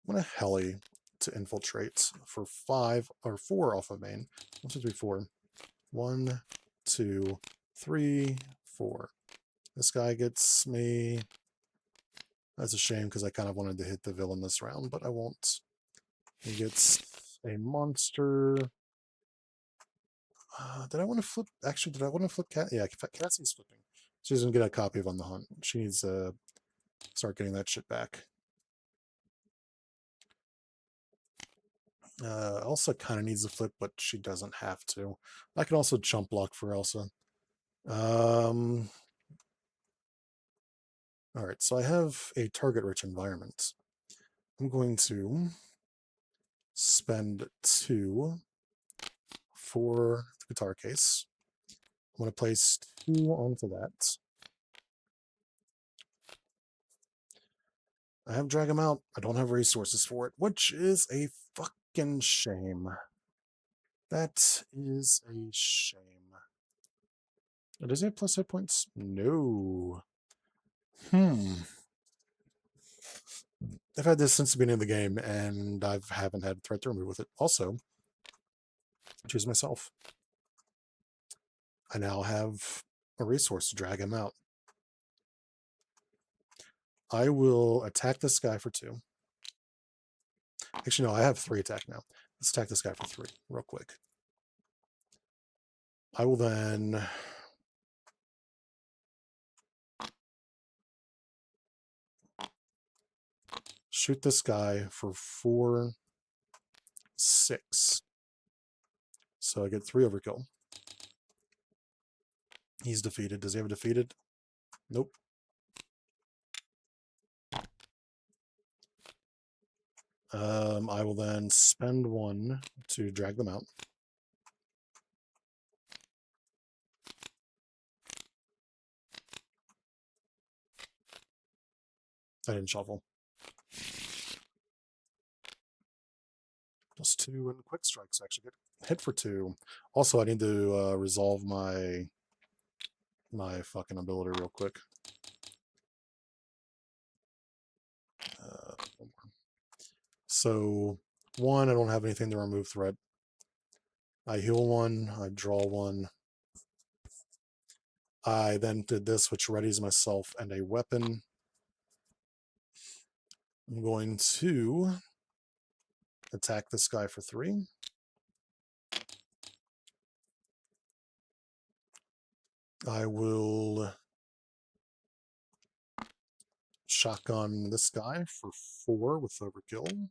Speaker 1: I'm going to Heli to infiltrate for 5 or 4 off of main. 1, 2, 3, 4. 1, 2, 3, 4. This guy gets me. That's a shame because I kind of wanted to hit the villain this round, but I won't. He gets a monster. Did I want to flip? Actually, did I want to flip Cat? Yeah, Cassie's flipping. She's going to get a copy of On the Hunt. She needs to start getting that shit back. Elsa kind of needs a flip, but she doesn't have to. I can also chump block for Elsa. All right, so I have a target-rich environment. I'm going to spend 2 for the guitar case. I'm going to place 2 onto that. I have drag him out. I don't have resources for it, which is a fucking shame. That is a shame. Does he have plus hit points? No. I've had this since the beginning of the game, and I haven't had threat to remove with it. Also, choose myself. I now have a resource to drag him out. I will attack this guy for 2. Actually, no, I have 3 attack now. Let's attack this guy for 3 real quick. I will then shoot this guy for 4, 6. So I get 3 overkill. He's defeated. Does he have a defeated? Nope. I will then spend 1 to drag them out. I didn't shuffle. Plus 2 and quick strikes actually get hit for 2. Also, I need to resolve my fucking ability real quick. So 1, I don't have anything to remove threat. I heal 1, I draw 1. I then did this, which readies myself and a weapon. I'm going to attack this guy for 3. I will shotgun this guy for 4 with overkill.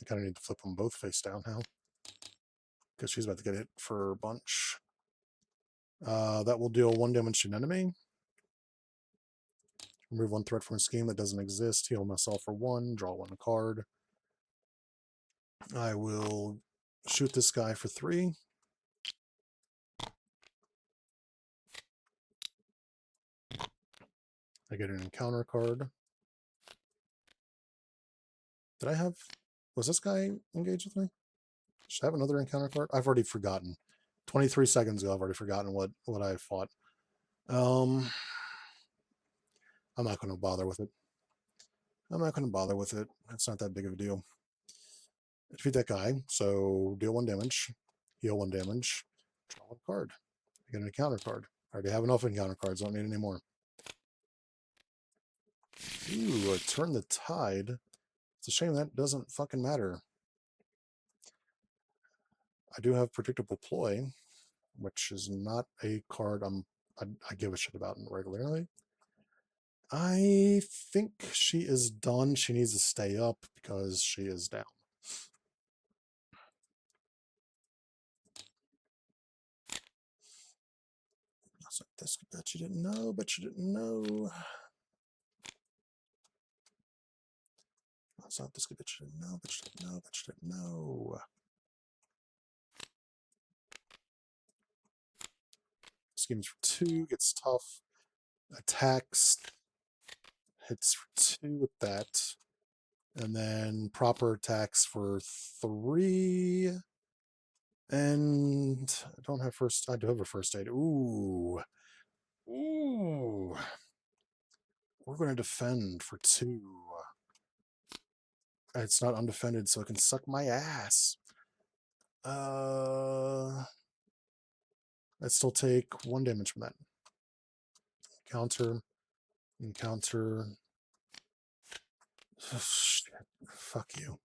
Speaker 1: I kind of need to flip them both face down now, because she's about to get hit for a bunch. That will deal 1 damage to an enemy. Remove 1 threat from a scheme that doesn't exist. Heal myself for 1. Draw 1 card. I will shoot this guy for 3. I get an encounter card. Did I have... Was this guy engaged with me? Should I have another encounter card? I've already forgotten. 23 seconds ago, I've already forgotten what I fought. I'm not going to bother with it. It's not that big of a deal. Defeat that guy, so deal 1 damage, heal 1 damage, draw 1 card. I get an encounter card. I already have enough encounter cards, don't need any more. Ooh, turn the tide. It's a shame that doesn't fucking matter. I do have predictable ploy, which is not a card I give a shit about regularly. I think she is done. She needs to stay up because she is down. This, bet you didn't know, bet you didn't know. That's not this, bet you didn't know, bet you didn't know, bet you didn't know. Schemes for 2, gets tough. Attacks, hits for 2 with that. And then proper attacks for 3. And I don't have first, I do have a first aid. Ooh. Ooh. We're going to defend for 2. It's not undefended, so it can suck my ass. I still take 1 damage from that. Encounter. Oh, shit. Fuck you.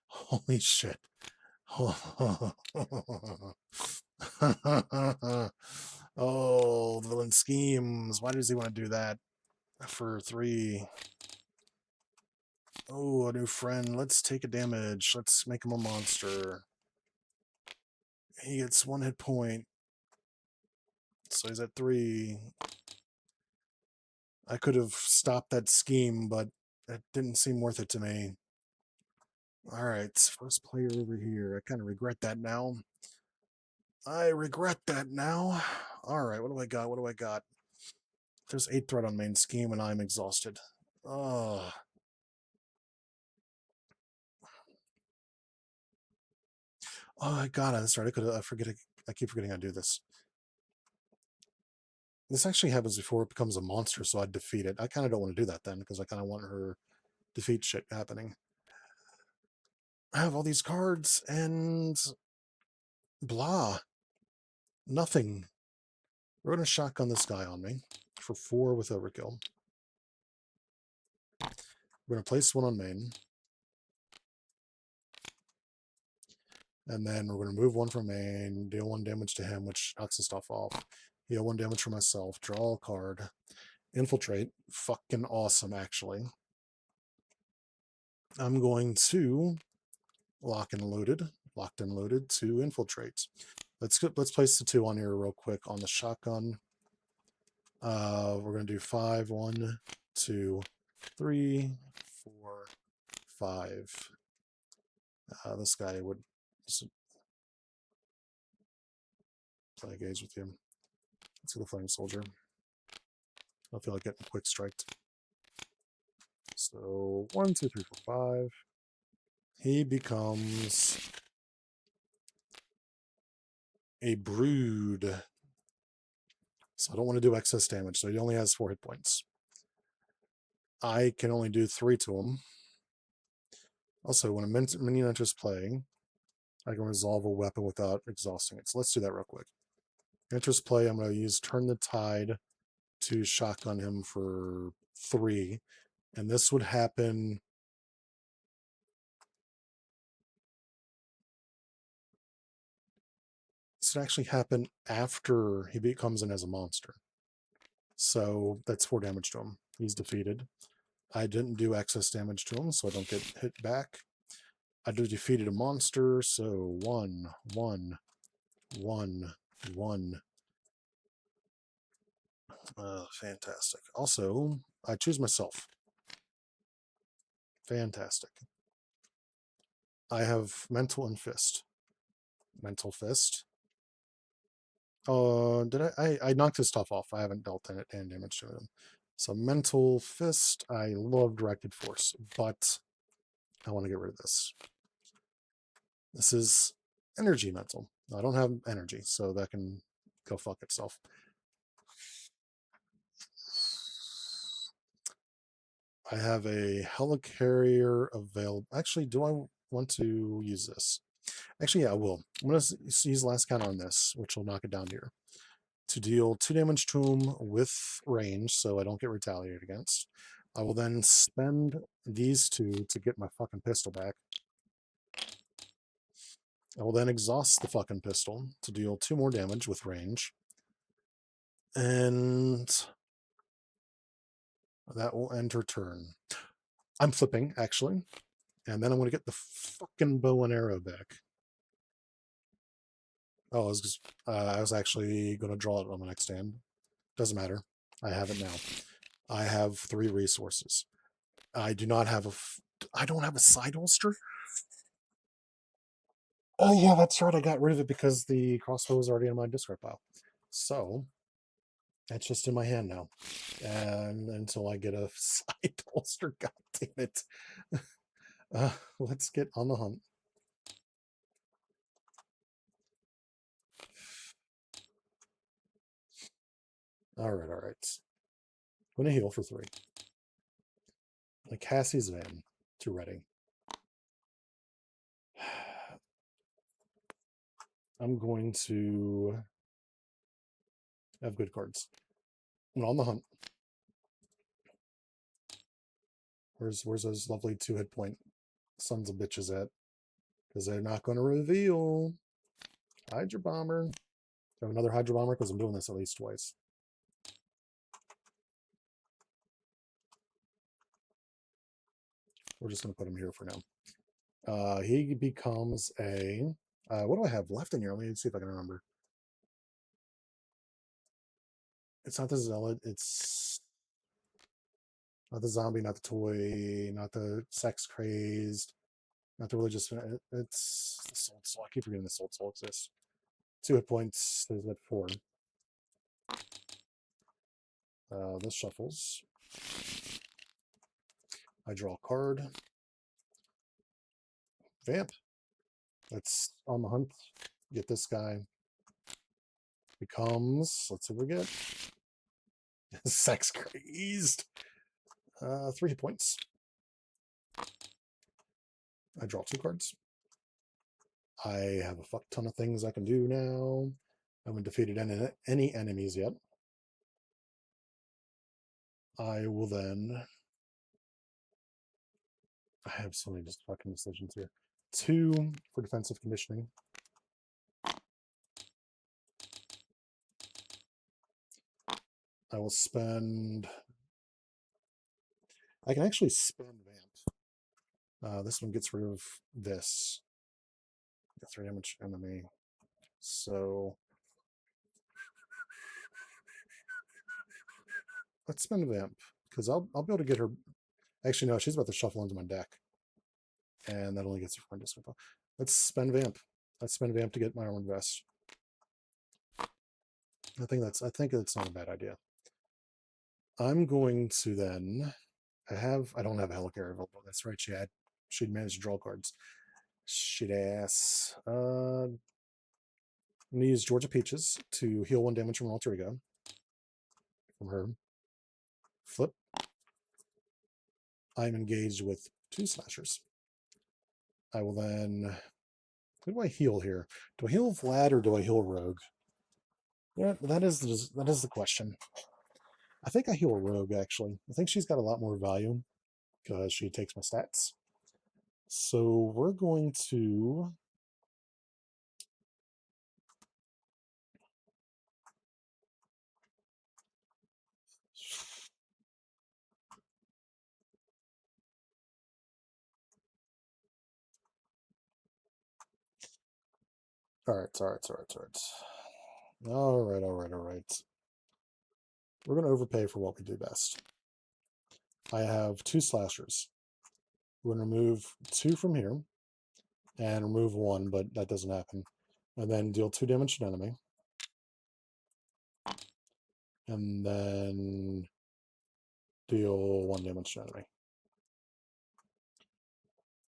Speaker 1: Holy shit. Oh, villain schemes. Why does he want to do that for 3? Oh, a new friend. Let's take a damage. Let's make him a monster. He gets 1 hit point. So he's at 3. I could have stopped that scheme, but it didn't seem worth it to me. Alright, first player over here. I kind of regret that now. Alright, what do I got? There's 8 threat on main scheme, and I'm exhausted. Oh. Oh, I got it. That's right. I keep forgetting I do this. This actually happens before it becomes a monster, so I defeat it. I kind of don't want to do that then, because I kind of want her defeat shit happening. I have all these cards, and blah. Nothing. We're going to shotgun this guy on me for 4 with overkill. We're going to place one on main. And then we're going to move one from main, deal 1 damage to him, which knocks his stuff off. Heal 1 damage for myself, draw a card. Infiltrate. Fucking awesome, actually. I'm going to locked and loaded to infiltrate. Let's place the 2 on here real quick on the shotgun. We're going to do 5, 1, 2, 3, 4, 5. This guy would play a gauge with you. Let's go the Flame Soldier. I feel like getting quick striked. So 1, 2, 3, 4, 5. He becomes a Brood. So I don't want to do excess damage. So he only has 4 hit points. I can only do 3 to him. Also, when a minion enters play, I can resolve a weapon without exhausting it. So let's do that real quick. Enters play, I'm going to use Turn the Tide to shotgun him for 3. And this would happen... This would actually happen after he becomes in as a monster. So that's 4 damage to him. He's defeated. I didn't do excess damage to him, so I don't get hit back. I just defeated a monster, so 1, 1, 1, 1. Fantastic. Also, I choose myself. Fantastic. I have Mental and Fist. Mental Fist. Did I knocked his stuff off. I haven't dealt any damage to him. So Mental Fist, I love Directed Force, but I want to get rid of this. This is Energy Mental. I don't have energy, so that can go fuck itself. I have a Helicarrier available. Actually, do I want to use this? Actually, yeah, I will. I'm going to use last count on this, which will knock it down here. To deal 2 damage to him with range, so I don't get retaliated against. I will then spend these 2 to get my fucking pistol back. I will then exhaust the fucking pistol to deal 2 more damage with range. And that will end her turn. I'm flipping, actually. And then I'm going to get the fucking bow and arrow back. Oh, I was actually going to draw it on my next hand. Doesn't matter. I have it now. I have 3 resources. I do not have I don't have a side holster. Oh yeah, that's right. I got rid of it because the crossbow was already in my discard pile. So that's just in my hand now. And until I get a side holster, god damn it. Let's get on the hunt. All right. I'm going to heal for 3. Like Cassie's Van to ready. I'm going to have good cards. I'm on the hunt. Where's those lovely 2 hit point sons of bitches at? Because they're not going to reveal. Hydra Bomber. Do I have another Hydra Bomber? Because I'm doing this at least twice. We're just going to put him here for now. He becomes a... what do I have left in here? Let me see if I can remember. It's not the Zealot. It's not the zombie, not the toy, not the sex crazed, not the religious. It's the Soul Soul. I keep forgetting the Soul Soul exists. 2 hit points. There's that 4. This shuffles. I draw a card. Vamp. Let's on the hunt. Get this guy. Becomes, let's see what we get. Sex crazed. 3 hit points. I draw 2 cards. I have a fuck ton of things I can do now. I haven't defeated any enemies yet. I will then... I have so many just fucking decisions here. 2 for defensive conditioning. I will spend... I can actually spend Vamp. This one gets rid of this. 3 damage enemy. So... let's spend Vamp, because I'll be able to get her... Actually, no, she's about to shuffle into my deck. And that only gets her from discard. Let's spend Vamp. Let's spend Vamp to get my Armored Vest. I think that's not a bad idea. I'm going to then... I don't have a Helicarrier available. That's right, she'd managed to draw cards. Shit ass. I'm going to use Georgia Peaches to heal 1 damage from Alter Ego. From her. Flip. I'm engaged with 2 slashers. I will then... who do I heal here? Do I heal Vlad or do I heal Rogue? Yeah, that is the question. I think I heal Rogue, actually. I think she's got a lot more value because she takes my stats. So we're going to... All right. We're going to overpay for what we do best. I have 2 slashers. We're going to remove 2 from here and remove 1, but that doesn't happen. And then deal 2 damage to an enemy. And then deal 1 damage to an enemy.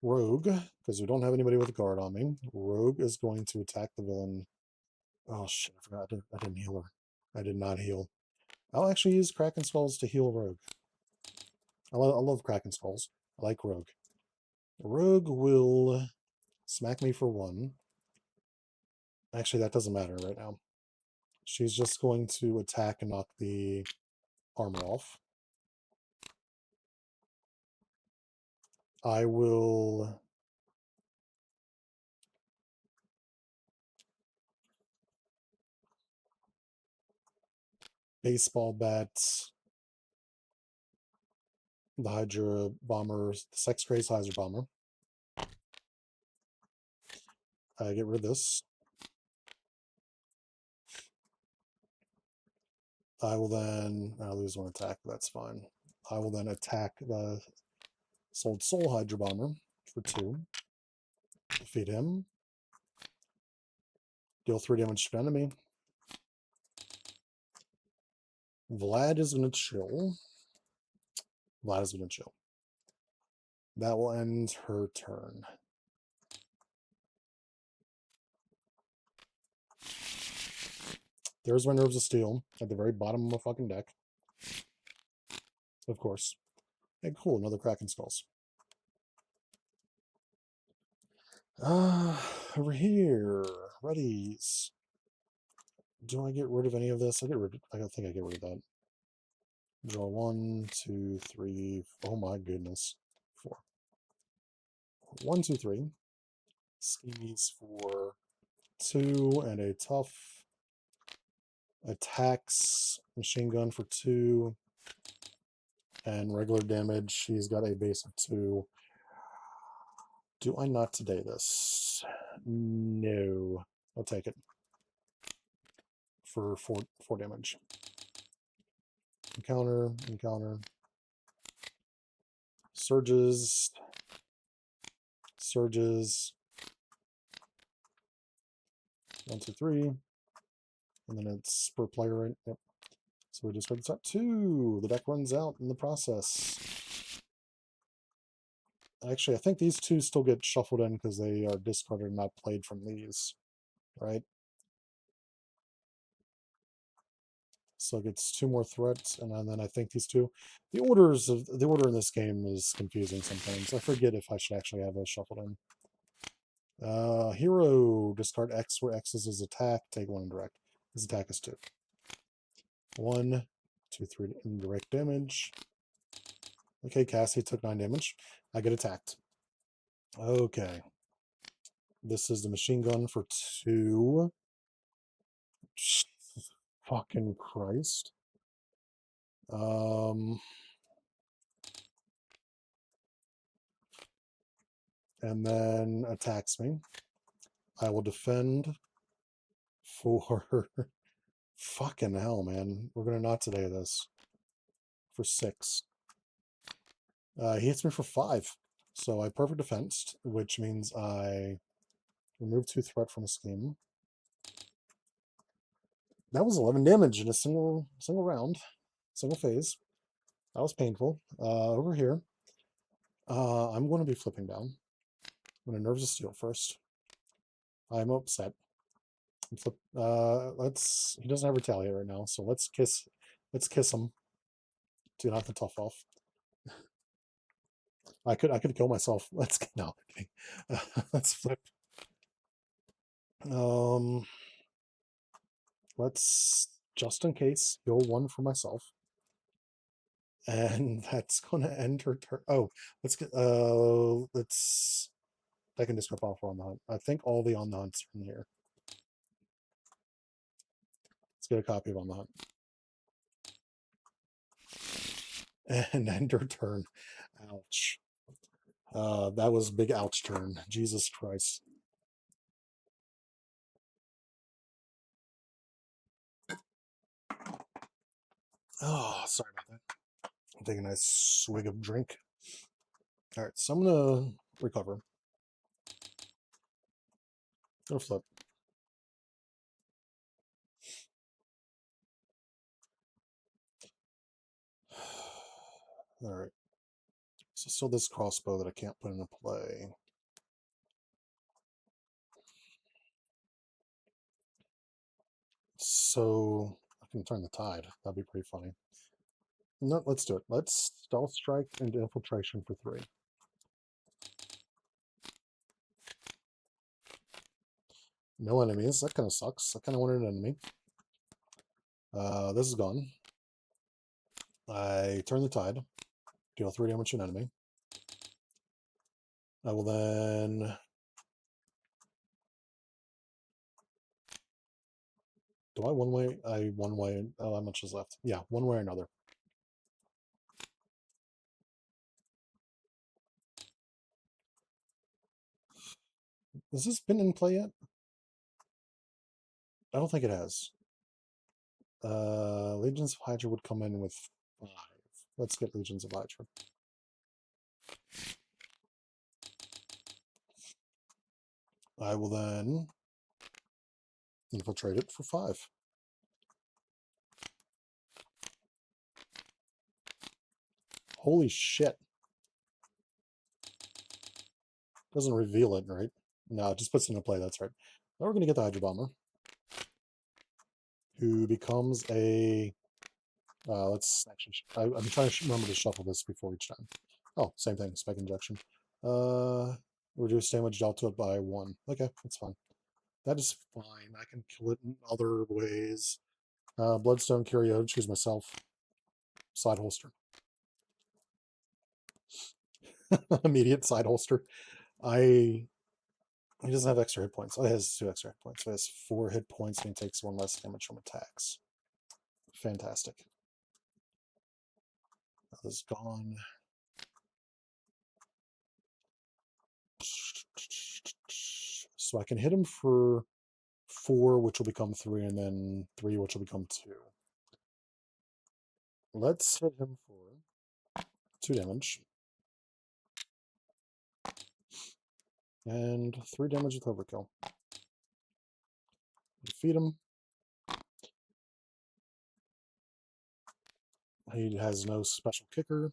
Speaker 1: Rogue, because we don't have anybody with a guard on me. Rogue is going to attack the villain. Oh shit, I forgot. I didn't heal her. I did not heal. I'll actually use Kraken Skulls to heal Rogue. I love Kraken Skulls. I like Rogue. Rogue will smack me for 1. Actually, that doesn't matter right now. She's just going to attack and knock the armor off. I will... baseball bat the Hydra Bomber, the Sex Crazed Hydra Bomber. I get rid of this. I will then... I'll lose 1 attack, but that's fine. I will then attack the Soul Hydra Bomber for 2. Defeat him. Deal 3 damage to an enemy. Vlad is going to chill. That will end her turn. There's my Nerves of Steel at the very bottom of my fucking deck. Of course. Hey, cool, another Kraken Skulls. Over here. Readies. Do I get rid of any of this? I think I get rid of that. Draw 1, 2, 3. Oh my goodness. 4. 1, 2, 3. Skis for 2 and a tough. Attacks. Machine gun for 2. And regular damage. She's got a base of 2. Do I not today this? No. I'll take it. For 4 damage. Encounter. Surges. 1, 2, 3. And then it's per player, right? Yep. So we discard the top 2. The deck runs out in the process. Actually, I think these two still get shuffled in because they are discarded and not played from these, right? So it gets 2 more threats, and then I think these two. The order in this game is confusing sometimes. I forget if I should actually have those shuffled in. Hero, discard X where X is his attack, take 1 indirect. His attack is 2. 1, 2, 3 indirect damage. Okay, Cassie took 9 damage. I get attacked. Okay. This is the machine gun for 2. Fucking Christ. And then attacks me. I will defend for fucking hell, man. We're gonna not today this for 6. He hits me for 5. So I perfect defense, which means I remove 2 threat from a scheme. That was 11 damage in a single round, single phase. That was painful. Over here, I'm going to be flipping down. I'm going to Nerves of Steel first. I'm upset. Flip. Let's. He doesn't have Retaliate right now, so let's kiss. Let's kiss him to knock the tough off. I could kill myself. Let's no. Okay. Let's flip. Let's just in case heal 1 for myself, and that's gonna end her turn. Oh, let's get. Let's. I can discard off on the hunt. I think all the on the hunts are in here. Let's get a copy of on the hunt. And end her turn. Ouch. That was big ouch turn. Jesus Christ. Oh, sorry about that. I'm taking a nice swig of drink. All right, so I'm gonna recover. Gonna flip. All right. So still this crossbow that I can't put into play. So I can turn the tide. That'd be pretty funny. No, let's do it. Let's stealth strike into infiltration for 3. No enemies. That kind of sucks. I kind of wanted an enemy. This is gone. I turn the tide. Deal 3 damage to an enemy. I will then. Do I one way? I one way. Oh, how much is left? Yeah, one way or another. Has this been in play yet? I don't think it has. Legions of Hydra would come in with 5. Let's get Legions of Hydra. I will then infiltrate it for 5. Holy shit. Doesn't reveal it, right? No, it just puts it into play, that's right. Now we're going to get the Hydra Bomber, who becomes a... let's actually... I'm trying to remember to shuffle this before each time. Oh, same thing, Spike Injection. Reduce damage dealt to it by 1. Okay, that's fine. That is fine. I can kill it in other ways. Bloodstone, Curio, choose myself. Side holster. Immediate side holster. He doesn't have extra hit points. Oh, he has 2 extra hit points. So he has 4 hit points and he takes 1 less damage from attacks. Fantastic. That is gone. So I can hit him for 4, which will become 3, and then 3, which will become 2. Let's hit him for 2 damage. And 3 damage with overkill. Defeat him. He has no special kicker.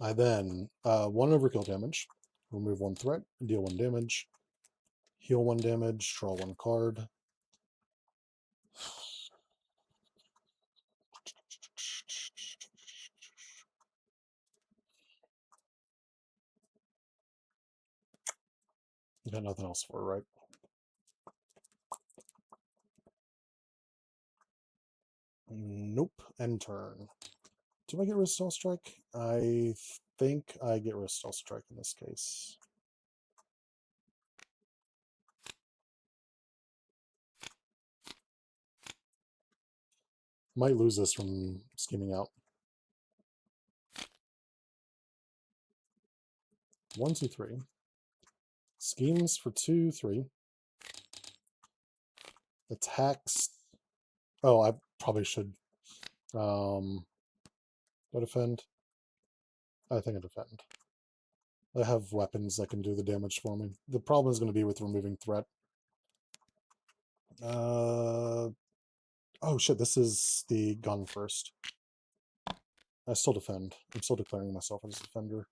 Speaker 1: I then 1 overkill damage, remove 1 threat, deal 1 damage, heal 1 damage, draw 1 card. You got nothing else for it, right? Nope. End turn. Do I get Restore Strike? I think I get Restore Strike in this case. Might lose this from scheming out. 1, 2, 3. Schemes for 2, 3. Attacks. Oh, I probably should. Do I defend? I think I defend. I have weapons that can do the damage for me. The problem is going to be with removing threat. Oh shit, this is the gun first. I still defend. I'm still declaring myself as a defender.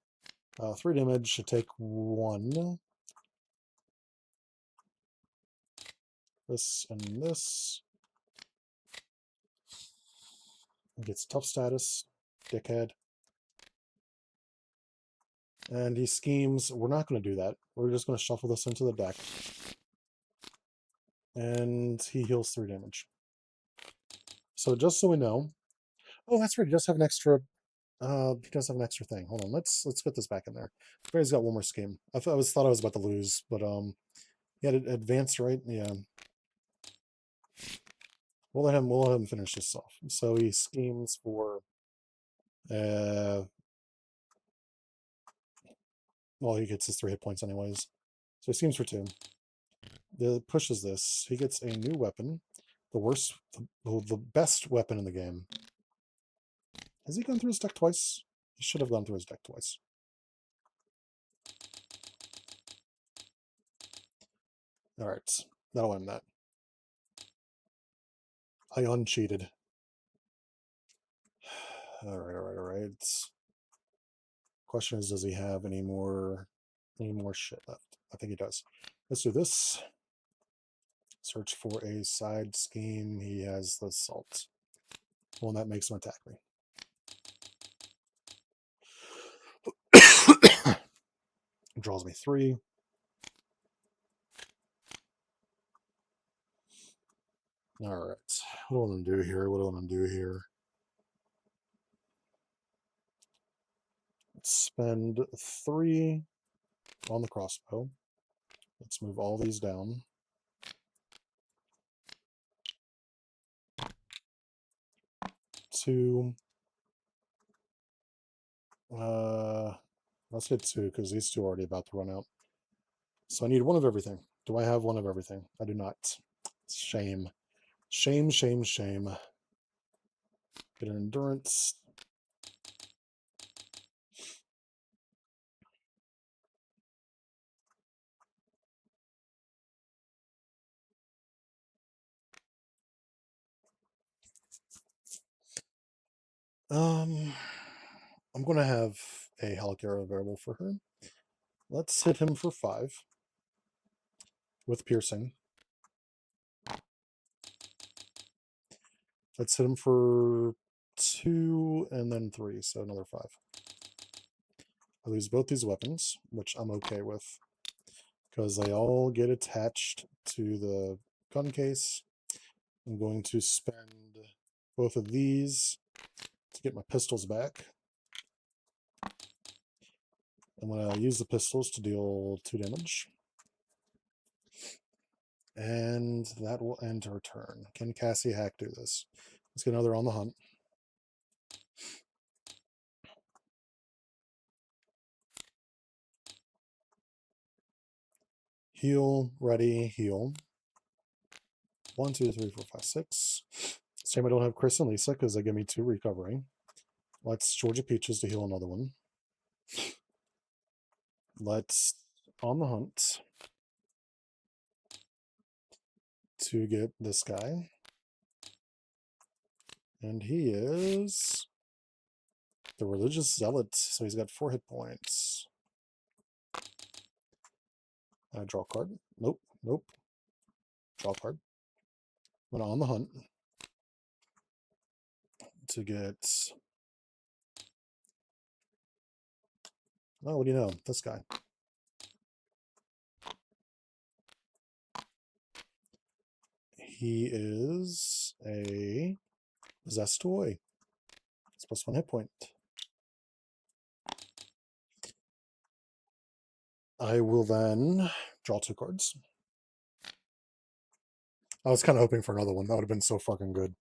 Speaker 1: 3 damage, should take 1. This and this. He gets tough status. Dickhead. And he schemes. We're not going to do that. We're just going to shuffle this into the deck. And he heals 3 damage. So just so we know. Oh, that's right. He does have an extra. He does have an extra thing. Hold on. Let's put this back in there. He's got 1 more scheme. I thought I was about to lose, but he had advanced, right? Yeah. We'll let him finish this off. So he schemes for well, he gets his 3 hit points anyways. So he schemes for 2. The pushes this. He gets a new weapon. The best weapon in the game. Has he gone through his deck twice? He should have gone through his deck twice. Alright. That'll end that. I uncheated. Alright. Question is, does he have any more shit left? I think he does. Let's do this. Search for a side scheme. He has the assault. Well, that makes him attack me. Draws me 3. Alright. What do I want to do here? Let's spend 3 on the crossbow. Let's move all these down. Two. Let's get 2 because these 2 are already about to run out. So I need 1 of everything. Do I have 1 of everything? I do not. Shame. Shame. Get an endurance. I'm going to have a Helic Arrow available for her. Let's hit him for 5 with piercing. Let's hit him for 2 and then 3, so another 5. I lose both these weapons, which I'm okay with, because they all get attached to the gun case. I'm going to spend both of these to get my pistols back. I'm going to use the pistols to deal 2 damage. And that will end her turn. Can Cassie Hack do this? Let's get another on the hunt. Heal, ready, heal. 1, 2, 3, 4, 5, 6. Shame I don't have Chris and Lisa because they give me 2 recovery. Let's Georgia Peaches to heal another one. Let's on the hunt to get this guy. And he is the Religious Zealot, so he's got 4 hit points. I draw a card. Nope, nope. Draw a card. I'm on the hunt to get... Oh, what do you know? This guy. He is a possessed toy. It's plus 1 hit point. I will then draw 2 cards. I was kind of hoping for another one. That would have been so fucking good.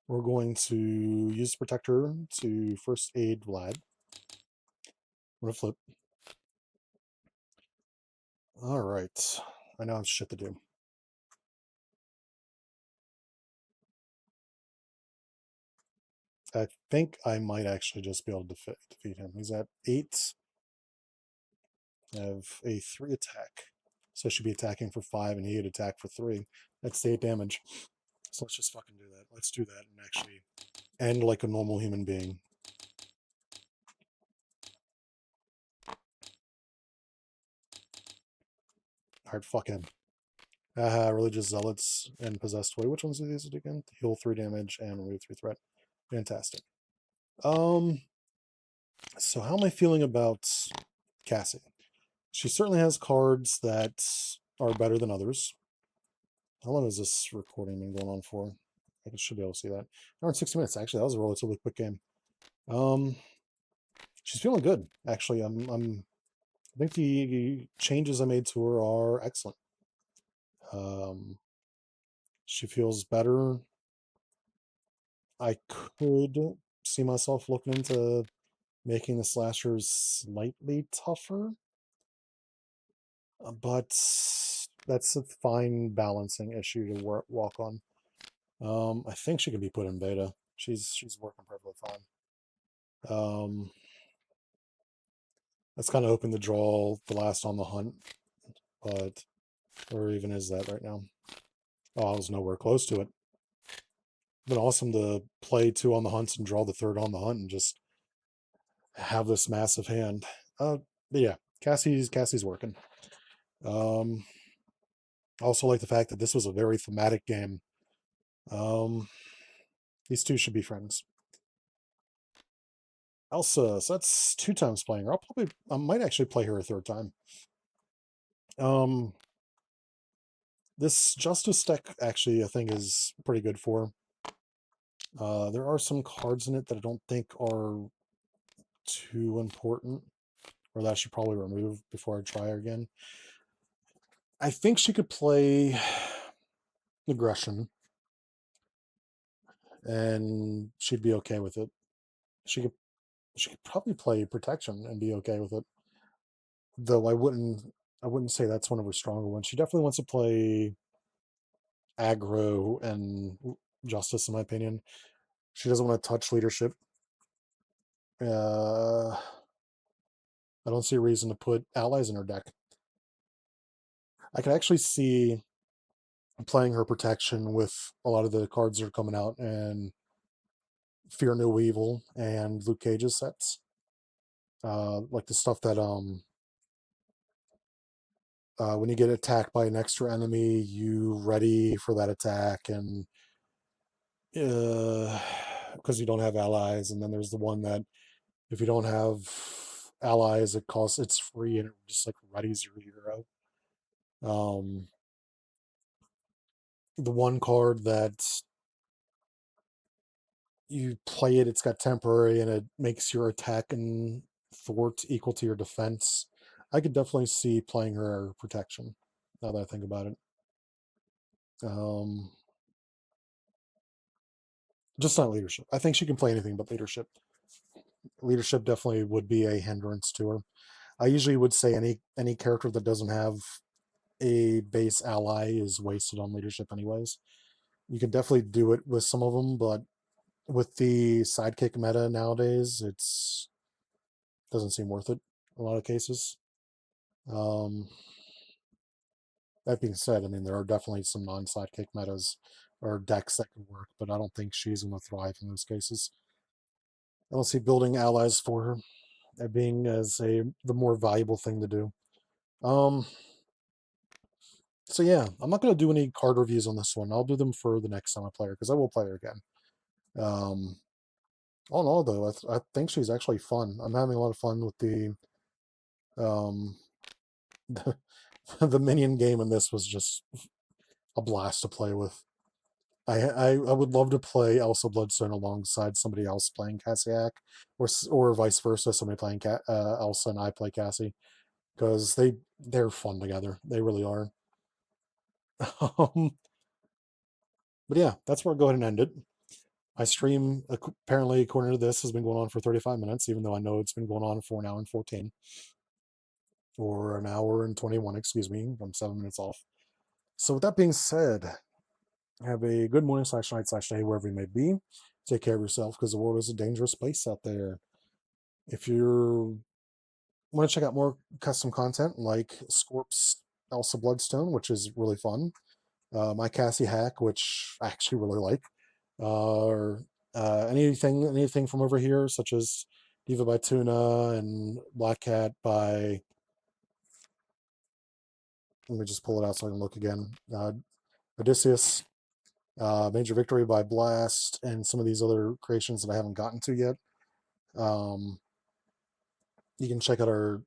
Speaker 1: We're going to use Protector to first aid Vlad. I'm going to flip. Alright. I now have shit to do. I think I might actually just be able to defeat him. He's at 8. I have a 3 attack. So I should be attacking for 5, and he would attack for 3. That's 8 damage. So let's just fucking do that. Let's do that and actually end like a normal human being. Alright, fuck him. Religious Zealots and Possessed Toy. Which ones are these again? Heal 3 damage and remove 3 threat. Fantastic. So how am I feeling about Cassie? She certainly has cards that are better than others. How long has this recording been going on for? I should be able to see that. Hour and 60 minutes. Actually, that was a relatively quick game. She's feeling good. Actually, I think the changes I made to her are excellent. She feels better. I could see myself looking into making the slashers slightly tougher, but that's a fine balancing issue to walk on. I think she can be put in beta. She's working perfectly fine. That's kind of hoping to draw the last on the hunt, but where even is that right now? Oh, I was nowhere close to it. Been awesome to play 2 on the hunts and draw the 3rd on the hunt and just have this massive hand. But yeah, Cassie's working. I also like the fact that this was a very thematic game. These 2 should be friends. Elsa, so that's 2 times playing her. I might actually play her a 3rd time. This Justice deck actually I think is pretty good for her. There are some cards in it that I don't think are too important, or that I should probably remove before I try her again. I think she could play Aggression, and she'd be okay with it. She could probably play Protection and be okay with it. Though I wouldn't say that's one of her stronger ones. She definitely wants to play aggro and Justice, in my opinion. She doesn't want to touch Leadership. I don't see a reason to put allies in her deck. I could actually see playing her Protection with a lot of the cards that are coming out, and Fear No Evil and Luke Cage's sets. Like the stuff that when you get attacked by an extra enemy, you ready for that attack, and because you don't have allies. And then there's the one that if you don't have allies, it's free and it just like readies your hero. The one card that you play it's got temporary and it makes your attack and thwart equal to your defense. I could definitely see playing her Protection now that I think about it. Just not Leadership. I think she can play anything but Leadership. Leadership definitely would be a hindrance to her. I usually would say any character that doesn't have a base ally is wasted on Leadership anyways. You can definitely do it with some of them, but with the sidekick meta nowadays, it's doesn't seem worth it in a lot of cases. That being said, I mean, there are definitely some non-sidekick metas or decks that can work, but I don't think she's going to thrive in those cases. I don't see building allies for her being as the more valuable thing to do. Um, so yeah, I'm not going to do any card reviews on this one. I'll do them for the next time I play her because I will play her again. All in all, though, I think she's actually fun. I'm having a lot of fun with um, the, the minion game in this was just a blast to play with. I would love to play Elsa Bloodstone alongside somebody else playing Cassie Hack, or vice versa, somebody playing Elsa and I play Cassie, because they're fun together. They really are. um, but yeah, that's where I'll go ahead and end it. My stream, apparently, according to this, has been going on for 35 minutes, even though I know it's been going on for an hour and 14, or an hour and 21, excuse me. I'm 7 minutes off. So with that being said, have a good morning / night / day, wherever you may be. Take care of yourself, because the world is a dangerous place out there. If you want to check out more custom content like Scorp's Elsa Bloodstone, which is really fun, my Cassie Hack, which I actually really like, or anything from over here, such as Diva by Tuna and Black Cat by, let me just pull it out so I can look again, Odysseus, Major Victory by Blast, and some of these other creations that I haven't gotten to yet. You can check out our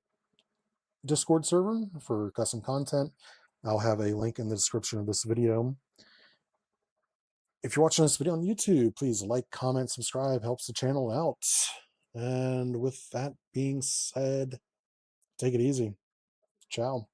Speaker 1: Discord server for custom content. I'll have a link in the description of this video. If you're watching this video on YouTube, please like, comment, subscribe, helps the channel out. And with that being said, take it easy. Ciao.